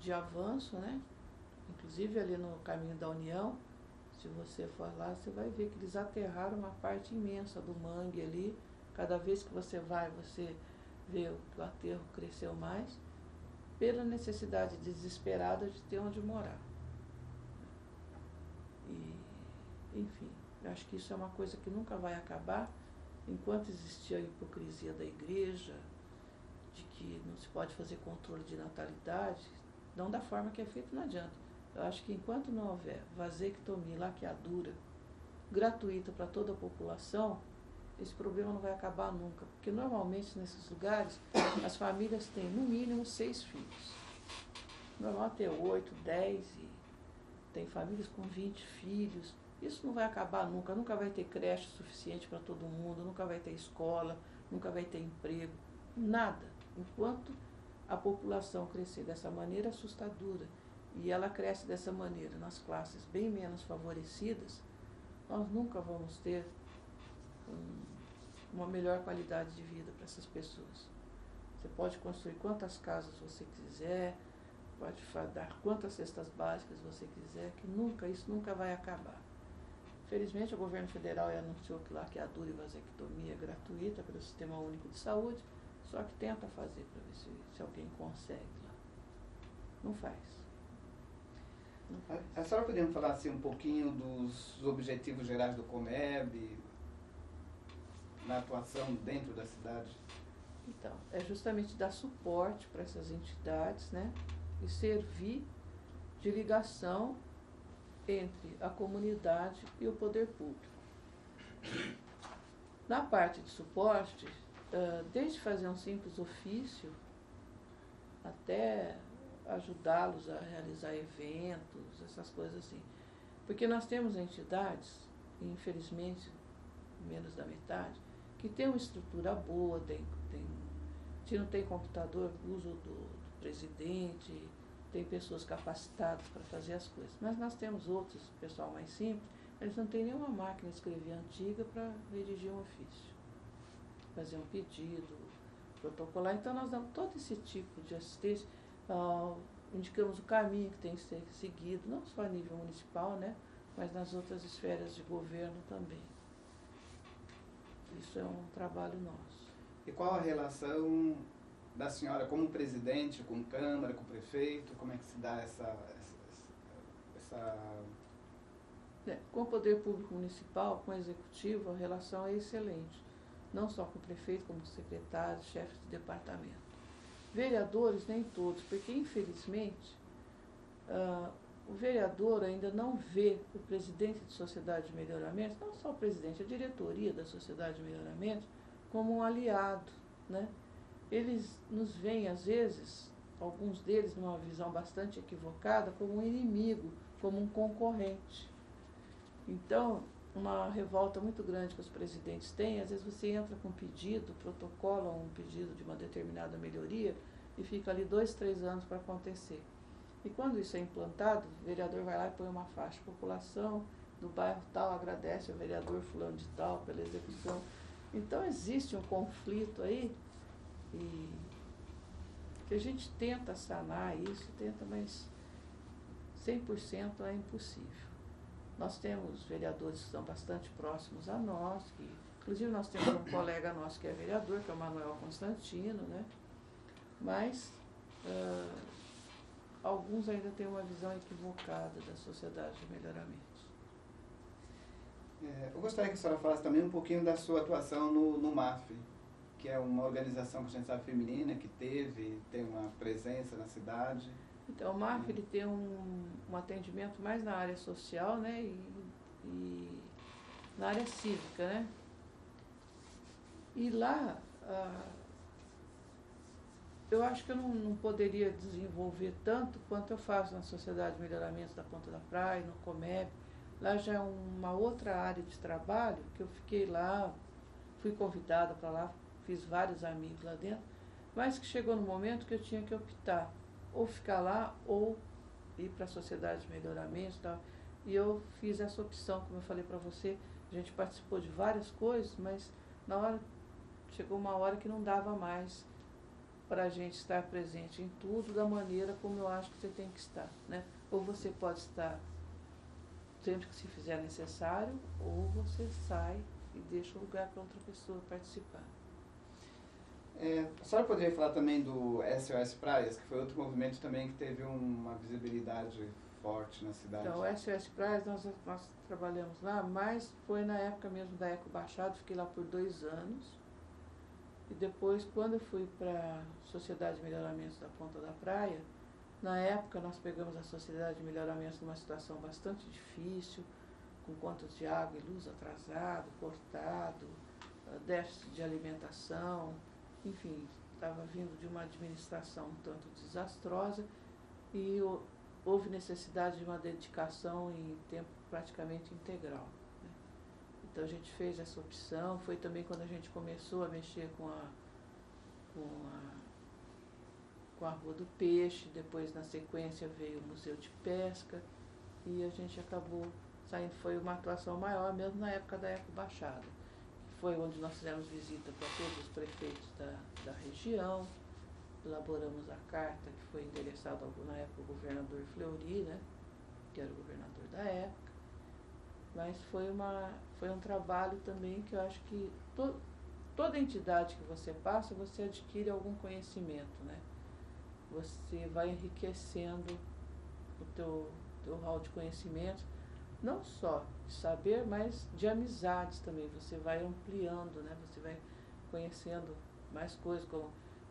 de avanço, né? Inclusive ali no Caminho da União, se você for lá, você vai ver que eles aterraram uma parte imensa do mangue ali. Cada vez que você vai, você vê que o aterro cresceu mais, pela necessidade desesperada de ter onde morar. E, enfim, eu acho que isso é uma coisa que nunca vai acabar, enquanto existir a hipocrisia da igreja, de que não se pode fazer controle de natalidade, não da forma que é feito, não adianta. Eu acho que enquanto não houver vasectomia, laqueadura, gratuita para toda a população, esse problema não vai acabar nunca. Porque normalmente nesses lugares, as famílias têm no mínimo 6 filhos. Normal ter 8, 10, e tem famílias com 20 filhos. Isso não vai acabar nunca, nunca vai ter creche suficiente para todo mundo, nunca vai ter escola, nunca vai ter emprego, nada. Enquanto a população crescer dessa maneira assustadora, e ela cresce dessa maneira nas classes bem menos favorecidas, nós nunca vamos ter uma melhor qualidade de vida para essas pessoas. Você pode construir quantas casas você quiser, pode dar quantas cestas básicas você quiser, que isso nunca vai acabar. Felizmente, o governo federal anunciou que laqueadura e vasectomia é gratuita pelo Sistema Único de Saúde, só que tenta fazer para ver se alguém consegue lá. Não faz. A senhora poderia falar assim, um pouquinho dos objetivos gerais do Comeb, na atuação dentro da cidade? Então, é justamente dar suporte para essas entidades, né, e servir de ligação entre a comunidade e o poder público. Na parte de suporte, desde fazer um simples ofício, até ajudá-los a realizar eventos, essas coisas assim. Porque nós temos entidades, infelizmente, menos da metade, que tem uma estrutura boa, se não tem computador, uso do presidente, tem pessoas capacitadas para fazer as coisas. Mas nós temos outros, pessoal mais simples, eles não têm nenhuma máquina de escrever antiga para redigir um ofício, fazer um pedido, protocolar. Então nós damos todo esse tipo de assistência, indicamos o caminho que tem que ser seguido, não só a nível municipal, né, mas nas outras esferas de governo também. Isso é um trabalho nosso. E qual a relação da senhora como presidente, com Câmara, com prefeito? Como é que se dá essa... Com o poder público municipal, com o executivo, a relação é excelente. Não só com o prefeito, como com secretários, chefes de departamento. Vereadores, nem todos, porque infelizmente o vereador ainda não vê o presidente de Sociedade de Melhoramento, não só o presidente, a diretoria da Sociedade de Melhoramento, como um aliado, né? Eles nos veem, às vezes, alguns deles, numa visão bastante equivocada, como um inimigo, como um concorrente. Então, uma revolta muito grande que os presidentes têm, às vezes você entra com um pedido, protocola um pedido de uma determinada melhoria e fica ali 2, 3 anos para acontecer. E quando isso é implantado, o vereador vai lá e põe uma faixa. A população do bairro tal agradece ao vereador fulano de tal pela execução. Então existe um conflito aí e que a gente tenta sanar isso, mas 100% é impossível. Nós temos vereadores que estão bastante próximos a nós, inclusive nós temos um colega nosso que é vereador, que é o Manuel Constantino, né? Mas alguns ainda têm uma visão equivocada da sociedade de melhoramento. Eu gostaria que a senhora falasse também um pouquinho da sua atuação no MAF, que é uma organização que a gente sabe feminina, que tem uma presença na cidade. Então, o MAF ele tem um atendimento mais na área social, né, e na área cívica, né. E lá, eu acho que eu não poderia desenvolver tanto quanto eu faço na Sociedade de Melhoramento da Ponta da Praia, no Comeb. Lá já é uma outra área de trabalho, que eu fiquei lá, fui convidada para lá, fiz vários amigos lá dentro, mas que chegou no momento que eu tinha que optar, ou ficar lá, ou ir para a Sociedade de Melhoramento e tal. E eu fiz essa opção, como eu falei para você, a gente participou de várias coisas, mas chegou uma hora que não dava mais para a gente estar presente em tudo da maneira como eu acho que você tem que estar, né? Ou você pode estar sempre que se fizer necessário, ou você sai e deixa o lugar para outra pessoa participar. A senhora poderia falar também do SOS Praias, que foi outro movimento também que teve uma visibilidade forte na cidade? Então, o SOS Praias, nós trabalhamos lá, mas foi na época mesmo da Eco Baixado, fiquei lá por 2 anos. E depois, quando eu fui para a Sociedade de Melhoramento da Ponta da Praia, na época nós pegamos a Sociedade de Melhoramento numa situação bastante difícil, com contas de água e luz atrasado, cortado, déficit de alimentação, enfim, estava vindo de uma administração um tanto desastrosa e houve necessidade de uma dedicação em tempo praticamente integral. Então a gente fez essa opção, foi também quando a gente começou a mexer com a Rua do Peixe, depois na sequência veio o Museu de Pesca e a gente acabou saindo, foi uma atuação maior mesmo na época da Eco Baixada, que foi onde nós fizemos visita para todos os prefeitos da região, elaboramos a carta que foi endereçada na época ao governador Fleury, né, que era o governador da época. Mas foi um trabalho também que eu acho que toda entidade que você passa, você adquire algum conhecimento, né? Você vai enriquecendo o teu hall de conhecimentos, não só de saber, mas de amizades também. Você vai ampliando, né? Você vai conhecendo mais coisas, como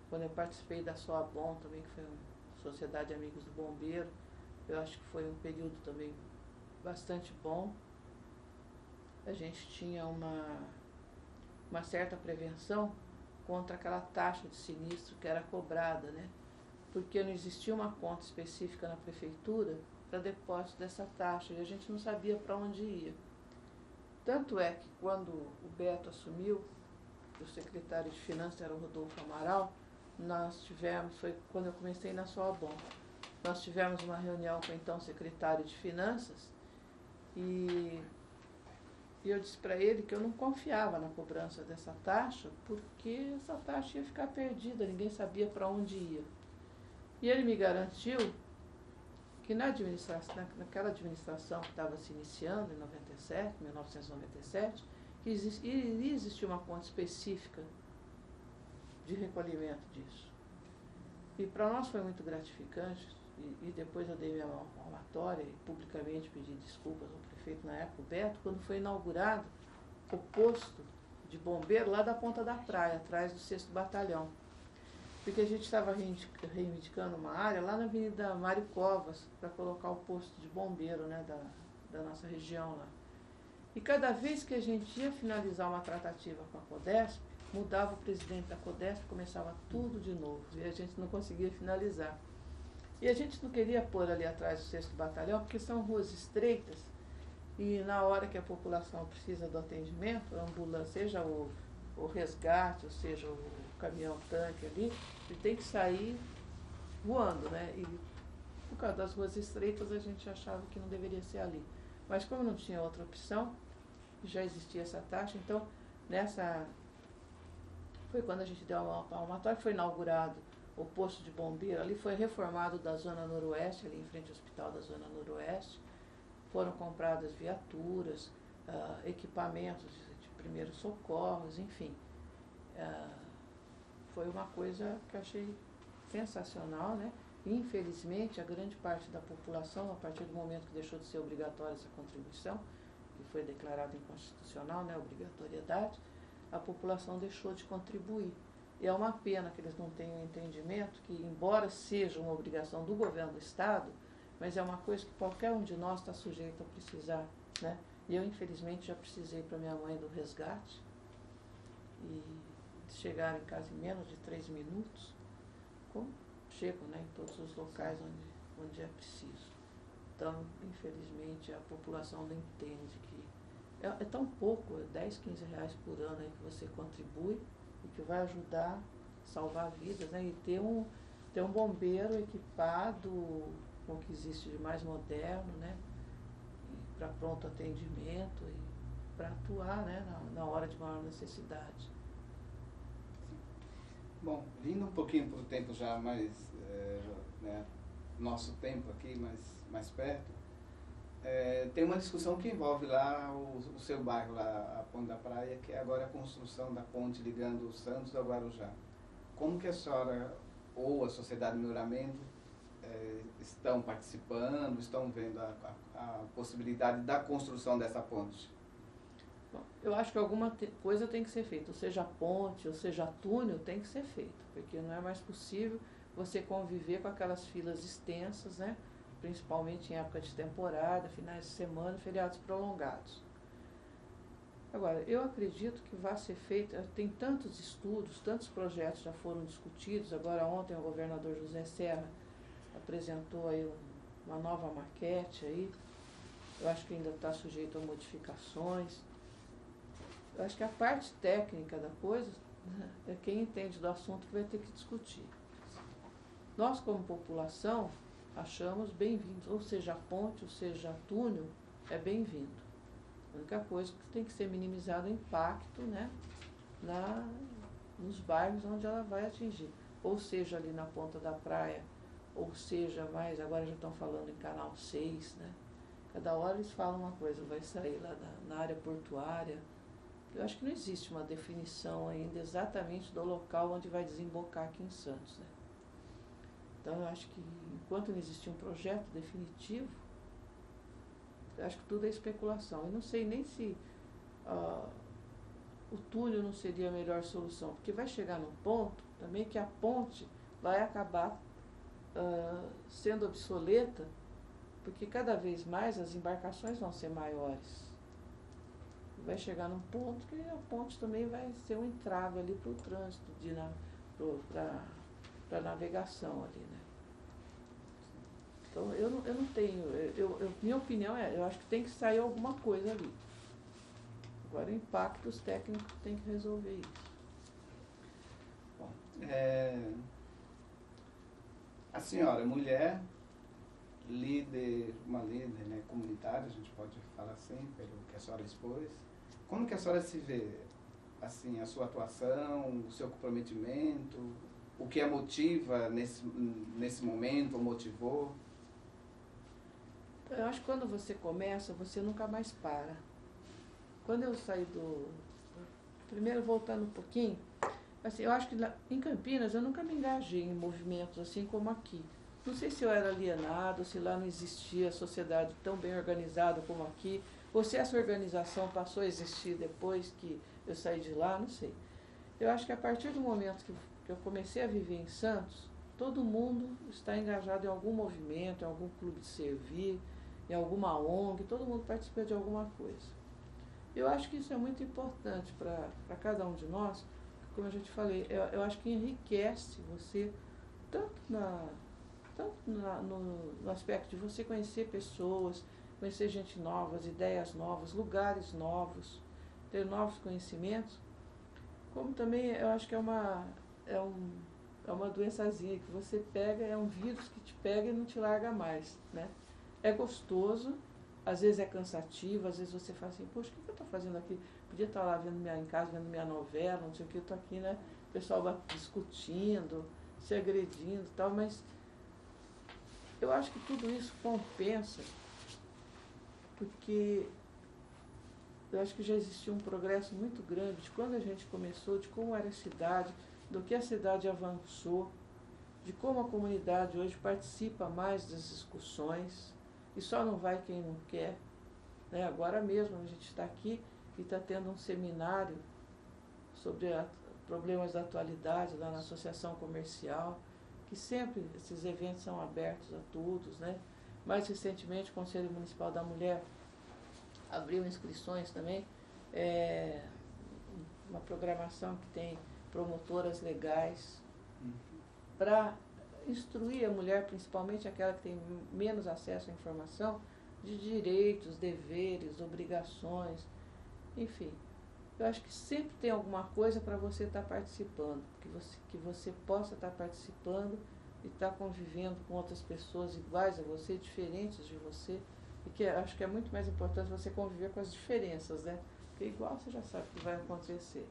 quando eu participei da SOABOM também, que foi uma Sociedade de Amigos do Bombeiro, eu acho que foi um período também bastante bom. A gente tinha uma certa prevenção contra aquela taxa de sinistro que era cobrada, né? Porque não existia uma conta específica na prefeitura para depósito dessa taxa e a gente não sabia para onde ia. Tanto é que quando o Beto assumiu, o secretário de Finanças era o Rodolfo Amaral, foi quando eu comecei na SOABOM, nós tivemos uma reunião com o então secretário de Finanças e eu disse para ele que eu não confiava na cobrança dessa taxa, porque essa taxa ia ficar perdida, ninguém sabia para onde ia. E ele me garantiu que naquela administração que estava se iniciando, em 1997, que iria existir uma conta específica de recolhimento disso. E para nós foi muito gratificante, e depois eu dei minha palmatória e publicamente pedi desculpas ao prefeito na época, o Beto, quando foi inaugurado o posto de bombeiro lá da Ponta da Praia, atrás do 6º Batalhão. Porque a gente estava reivindicando uma área lá na Avenida Mário Covas para colocar o posto de bombeiro, né, da nossa região lá. E cada vez que a gente ia finalizar uma tratativa com a CODESP, mudava o presidente da CODESP, começava tudo de novo, e a gente não conseguia finalizar. E a gente não queria pôr ali atrás do 6º Batalhão, porque são ruas estreitas, e na hora que a população precisa do atendimento, a ambulância, seja o resgate, ou seja o caminhão-tanque ali, ele tem que sair voando, né? por causa das ruas estreitas, a gente achava que não deveria ser ali. Mas como não tinha outra opção, já existia essa taxa, então foi quando a gente deu uma palmatória, foi inaugurado o posto de bombeiro, ali foi reformado da Zona Noroeste, ali em frente ao hospital da Zona Noroeste, foram compradas viaturas, equipamentos de primeiros socorros, enfim. Foi uma coisa que eu achei sensacional, né? Infelizmente, a grande parte da população, a partir do momento que deixou de ser obrigatória essa contribuição, que foi declarada inconstitucional, né, obrigatoriedade, a população deixou de contribuir. E é uma pena que eles não tenham entendimento que, embora seja uma obrigação do governo do Estado, mas é uma coisa que qualquer um de nós está sujeito a precisar, né? E eu, infelizmente, já precisei para minha mãe do resgate e chegar em casa em menos de 3 minutos, como chego, né, em todos os locais onde é preciso. Então, infelizmente, a população não entende que é tão pouco, 10, 15 reais por ano aí que você contribui e que vai ajudar a salvar vidas, né? E ter um bombeiro equipado com o que existe de mais moderno, né? Para pronto atendimento e para atuar, né? Na hora de maior necessidade. Bom, vindo um pouquinho para o tempo já mais, né, nosso tempo aqui mais perto, tem uma discussão que envolve lá o seu bairro, lá a Ponte da Praia, que é agora a construção da ponte ligando Santos ao Guarujá. Como que a senhora ou a Sociedade Melhoramento estão participando, estão vendo a possibilidade da construção dessa ponte? Bom, eu acho que alguma coisa tem que ser feita, ou seja ponte, ou seja túnel, tem que ser feito, porque não é mais possível você conviver com aquelas filas extensas, né? Principalmente em época de temporada, finais de semana, feriados prolongados. Agora, eu acredito que vai ser feito, tem tantos estudos, tantos projetos já foram discutidos, agora ontem o governador José Serra apresentou aí uma nova maquete aí, eu acho que ainda está sujeito a modificações. Eu acho que a parte técnica da coisa, né, é quem entende do assunto que vai ter que discutir. Nós, como população, achamos bem-vindo, ou seja, a ponte, ou seja, túnel, é bem-vindo. A única coisa que tem que ser minimizado o impacto, né, nos bairros onde ela vai atingir. Ou seja, ali na ponta da praia, ou seja, mais, agora já estão falando em Canal 6, né? Cada hora eles falam uma coisa, vai sair lá na área portuária. Eu acho que não existe uma definição ainda exatamente do local onde vai desembocar aqui em Santos, né? Então, eu acho que enquanto não existir um projeto definitivo, eu acho que tudo é especulação. Eu não sei nem se o túnel não seria a melhor solução, porque vai chegar num ponto também que a ponte vai acabar sendo obsoleta, porque cada vez mais as embarcações vão ser maiores. Vai chegar num ponto que a ponte também vai ser um entrave ali para o trânsito, para a navegação ali, né? Então, eu não tenho, minha opinião eu acho que tem que sair alguma coisa ali. Agora, o impacto, os técnicos têm que resolver isso. Bom, a senhora, mulher, uma líder, né, comunitária, a gente pode falar assim, pelo que a senhora expôs. Como que a senhora se vê, assim, a sua atuação, o seu comprometimento, o que a motiva nesse momento, ou motivou? Eu acho que quando você começa, você nunca mais para. Quando eu saí primeiro voltando um pouquinho, assim, eu acho que em Campinas eu nunca me engajei em movimentos assim como aqui. Não sei se eu era alienado, se lá não existia sociedade tão bem organizada como aqui, ou se essa organização passou a existir depois que eu saí de lá, não sei. Eu acho que a partir do momento que eu comecei a viver em Santos, todo mundo está engajado em algum movimento, em algum clube de servir, em alguma ONG, todo mundo participa de alguma coisa. Eu acho que isso é muito importante para cada um de nós, como eu já te falei, eu acho que enriquece você, tanto no aspecto de você conhecer pessoas, conhecer gente nova, ideias novas, lugares novos, ter novos conhecimentos, como também eu acho que é é uma doençazinha que você pega, é um vírus que te pega e não te larga mais, né? É gostoso, às vezes é cansativo, às vezes você fala assim, poxa, o que eu estou fazendo aqui? Podia estar lá em casa vendo minha novela, não sei o que, eu estou aqui, né? O pessoal discutindo, se agredindo e tal, mas eu acho que tudo isso compensa, porque eu acho que já existiu um progresso muito grande de quando a gente começou, de como era a cidade, do que a cidade avançou, de como a comunidade hoje participa mais das discussões, e só não vai quem não quer. Né? Agora mesmo a gente está aqui e está tendo um seminário sobre problemas da atualidade lá na Associação Comercial, que sempre esses eventos são abertos a todos, né? Mais recentemente o Conselho Municipal da Mulher abriu inscrições também, uma programação que tem promotoras legais para instruir a mulher, principalmente aquela que tem menos acesso à informação, de direitos, deveres, obrigações, enfim. Eu acho que sempre tem alguma coisa para você estar participando, que você possa estar participando e estar convivendo com outras pessoas iguais a você, diferentes de você, e que acho que é muito mais importante você conviver com as diferenças, né? Porque igual você já sabe o que vai acontecer.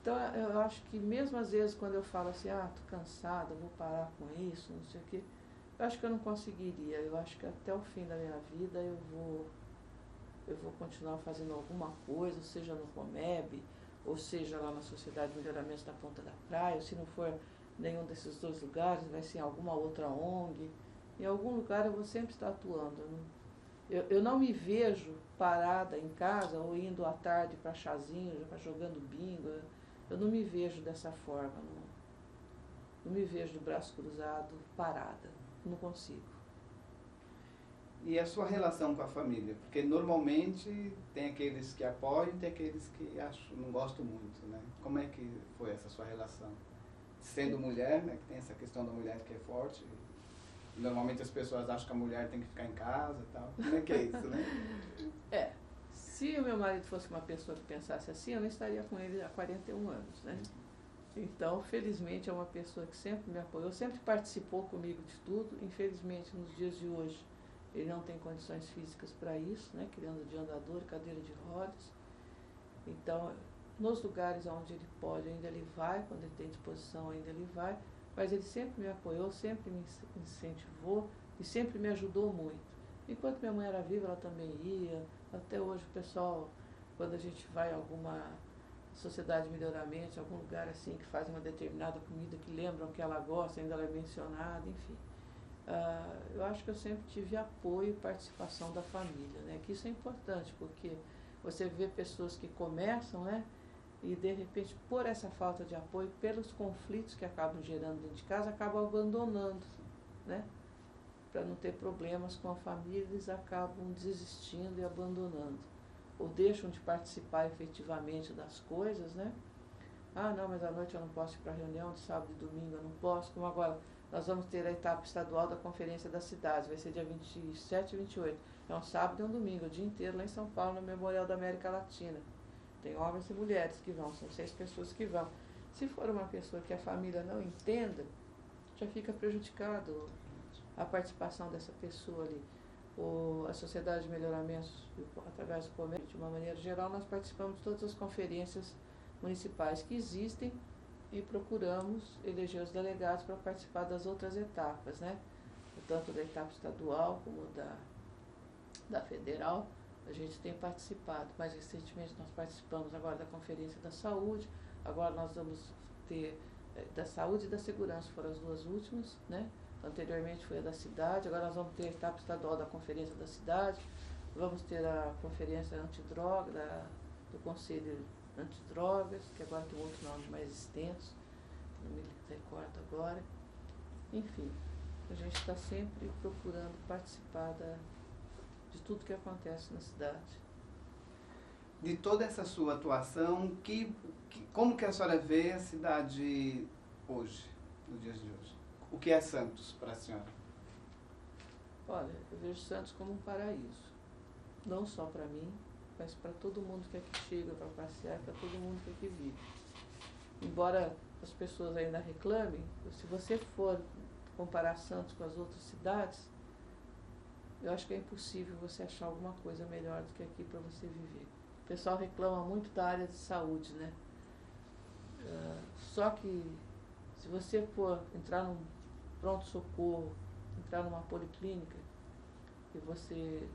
Então eu acho que mesmo às vezes quando eu falo assim, tô cansada, vou parar com isso, não sei o quê, eu acho que eu não conseguiria. Eu acho que até o fim da minha vida eu vou continuar fazendo alguma coisa, seja no Comeb, ou seja lá na Sociedade de Melhoramento da Ponta da Praia, ou se não for nenhum desses dois lugares, vai ser em alguma outra ONG. Em algum lugar eu vou sempre estar atuando. Eu não me vejo parada em casa ou indo à tarde para chazinho, jogando bingo. Eu não me vejo dessa forma. Não me vejo de braço cruzado, parada. Não consigo. E a sua relação com a família? Porque normalmente tem aqueles que apoiam e tem aqueles que não gostam muito, né? Como é que foi essa sua relação? Sendo mulher, né, que tem essa questão da mulher que é forte, normalmente as pessoas acham que a mulher tem que ficar em casa e tal. Como é que é isso, né? Se o meu marido fosse uma pessoa que pensasse assim, eu não estaria com ele há 41 anos, né? Então, felizmente, é uma pessoa que sempre me apoiou, sempre participou comigo de tudo. Infelizmente, nos dias de hoje, ele não tem condições físicas para isso, né? Criando de andador, cadeira de rodas. Então, nos lugares onde ele pode, ainda ele vai, quando ele tem disposição, ainda ele vai. Mas ele sempre me apoiou, sempre me incentivou e sempre me ajudou muito. Enquanto minha mãe era viva, ela também ia. Até hoje, o pessoal, quando a gente vai a alguma sociedade de melhoramento, algum lugar assim, que faz uma determinada comida que lembram que ela gosta, ainda ela é mencionada, enfim. Eu acho que eu sempre tive apoio e participação da família, né? Que isso é importante, porque você vê pessoas que começam, né? E de repente, por essa falta de apoio, pelos conflitos que acabam gerando dentro de casa, acabam abandonando, né? Para não ter problemas com a família, eles acabam desistindo e abandonando. Ou deixam de participar efetivamente das coisas, né? Não, mas à noite eu não posso ir para a reunião, de sábado e domingo eu não posso. Como agora, nós vamos ter a etapa estadual da Conferência das Cidades, vai ser dia 27 e 28. É um sábado e um domingo, o dia inteiro lá em São Paulo, no Memorial da América Latina. Tem homens e mulheres que vão, são 6 pessoas que vão. Se for uma pessoa que a família não entenda, já fica prejudicado a participação dessa pessoa ali. A Sociedade de Melhoramento, através do Comércio, de uma maneira geral, nós participamos de todas as conferências municipais que existem e procuramos eleger os delegados para participar das outras etapas, né? Tanto da etapa estadual como da federal, a gente tem participado. Mais recentemente nós participamos agora da Conferência da Saúde, agora nós vamos ter da Saúde e da Segurança, foram as duas últimas, né? Anteriormente foi a da cidade, agora nós vamos ter a etapa estadual da Conferência da Cidade, vamos ter a Conferência Antidroga, do Conselho Antidrogas, que agora tem outro nome mais extenso, não me recordo agora. Enfim, a gente está sempre procurando participar de tudo que acontece na cidade. De toda essa sua atuação, como que a senhora vê a cidade hoje, nos dias de hoje? O que é Santos para a senhora? Olha, eu vejo Santos como um paraíso. Não só para mim, mas para todo mundo que aqui chega para passear, para todo mundo que aqui vive. Embora as pessoas ainda reclamem, se você for comparar Santos com as outras cidades, eu acho que é impossível você achar alguma coisa melhor do que aqui para você viver. O pessoal reclama muito da área de saúde, né? Só que se você for entrar num pronto-socorro, entrar numa policlínica e você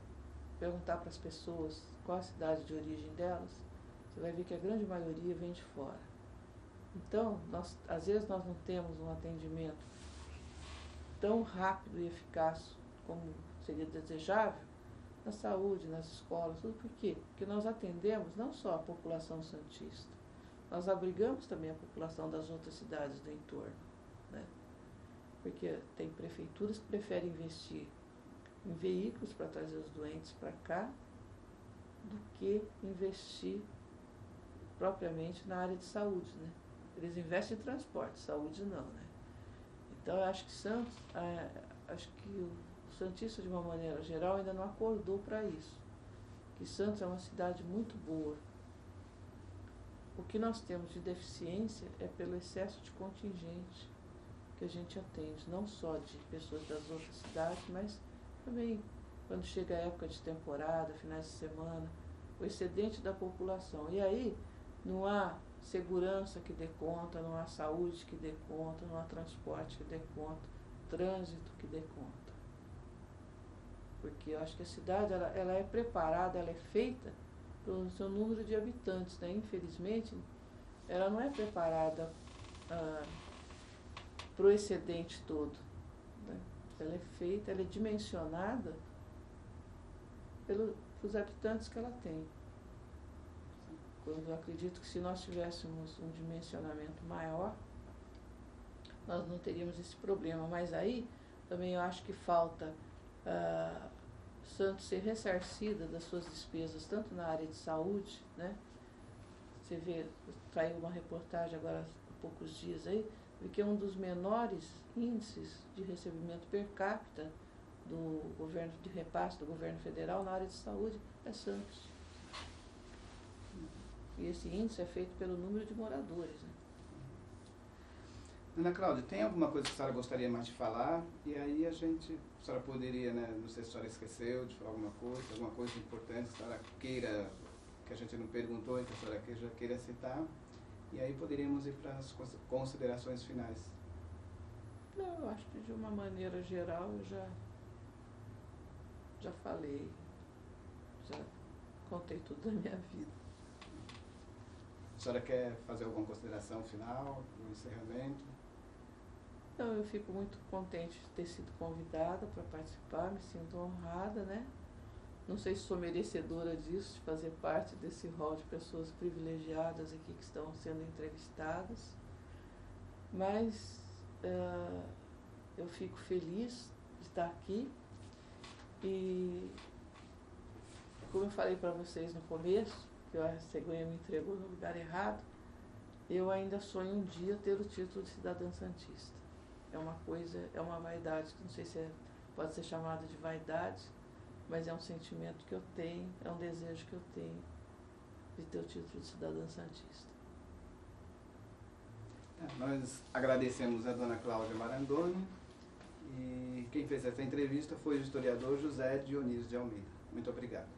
perguntar para as pessoas qual a cidade de origem delas, você vai ver que a grande maioria vem de fora. Então, às vezes nós não temos um atendimento tão rápido e eficaz como seria desejável na saúde, nas escolas, tudo por quê? Porque nós atendemos não só a população santista, nós abrigamos também a população das outras cidades do entorno, né? Porque tem prefeituras que preferem investir em veículos para trazer os doentes para cá do que investir propriamente na área de saúde, né? Eles investem em transporte, saúde não, né? Então eu acho que Santos, acho que o santista de uma maneira geral ainda não acordou para isso. Que Santos é uma cidade muito boa. O que nós temos de deficiência é pelo excesso de contingente que a gente atende, não só de pessoas das outras cidades, mas também quando chega a época de temporada, finais de semana, o excedente da população. E aí não há segurança que dê conta, não há saúde que dê conta, não há transporte que dê conta, trânsito que dê conta. Porque eu acho que a cidade ela é preparada, ela é feita pelo seu número de habitantes, né? Infelizmente, ela não é preparada para o excedente todo, né? Ela é feita, ela é dimensionada pelos habitantes que ela tem. Eu acredito que se nós tivéssemos um dimensionamento maior, nós não teríamos esse problema. Mas aí também eu acho que falta Santos ser ressarcida das suas despesas, tanto na área de saúde, né? Você vê, saiu uma reportagem agora há poucos dias aí, de que é um dos menores índices de recebimento per capita do governo de repasse do governo federal na área de saúde é Santos. E esse índice é feito pelo número de moradores, né? Ana Cláudia, tem alguma coisa que a senhora gostaria mais de falar? E aí a senhora poderia, né, não sei se a senhora esqueceu de falar alguma coisa importante que a senhora queira, que a gente não perguntou e que a senhora já queira citar. E aí poderíamos ir para as considerações finais. Não, eu acho que de uma maneira geral eu já falei, já contei tudo da minha vida. A senhora quer fazer alguma consideração final, no encerramento? Não, eu fico muito contente de ter sido convidada para participar, me sinto honrada, né? Não sei se sou merecedora disso, de fazer parte desse rol de pessoas privilegiadas aqui que estão sendo entrevistadas, mas eu fico feliz de estar aqui e, como eu falei para vocês no começo, que a cegonha me entregou no lugar errado, eu ainda sonho um dia ter o título de cidadã santista. É uma coisa, é uma vaidade, não sei se pode ser chamada de vaidade, mas é um sentimento que eu tenho, é um desejo que eu tenho de ter o título de cidadã santista. Nós agradecemos a dona Cláudia Marangoni e quem fez essa entrevista foi o historiador José Dionísio de Almeida. Muito obrigado.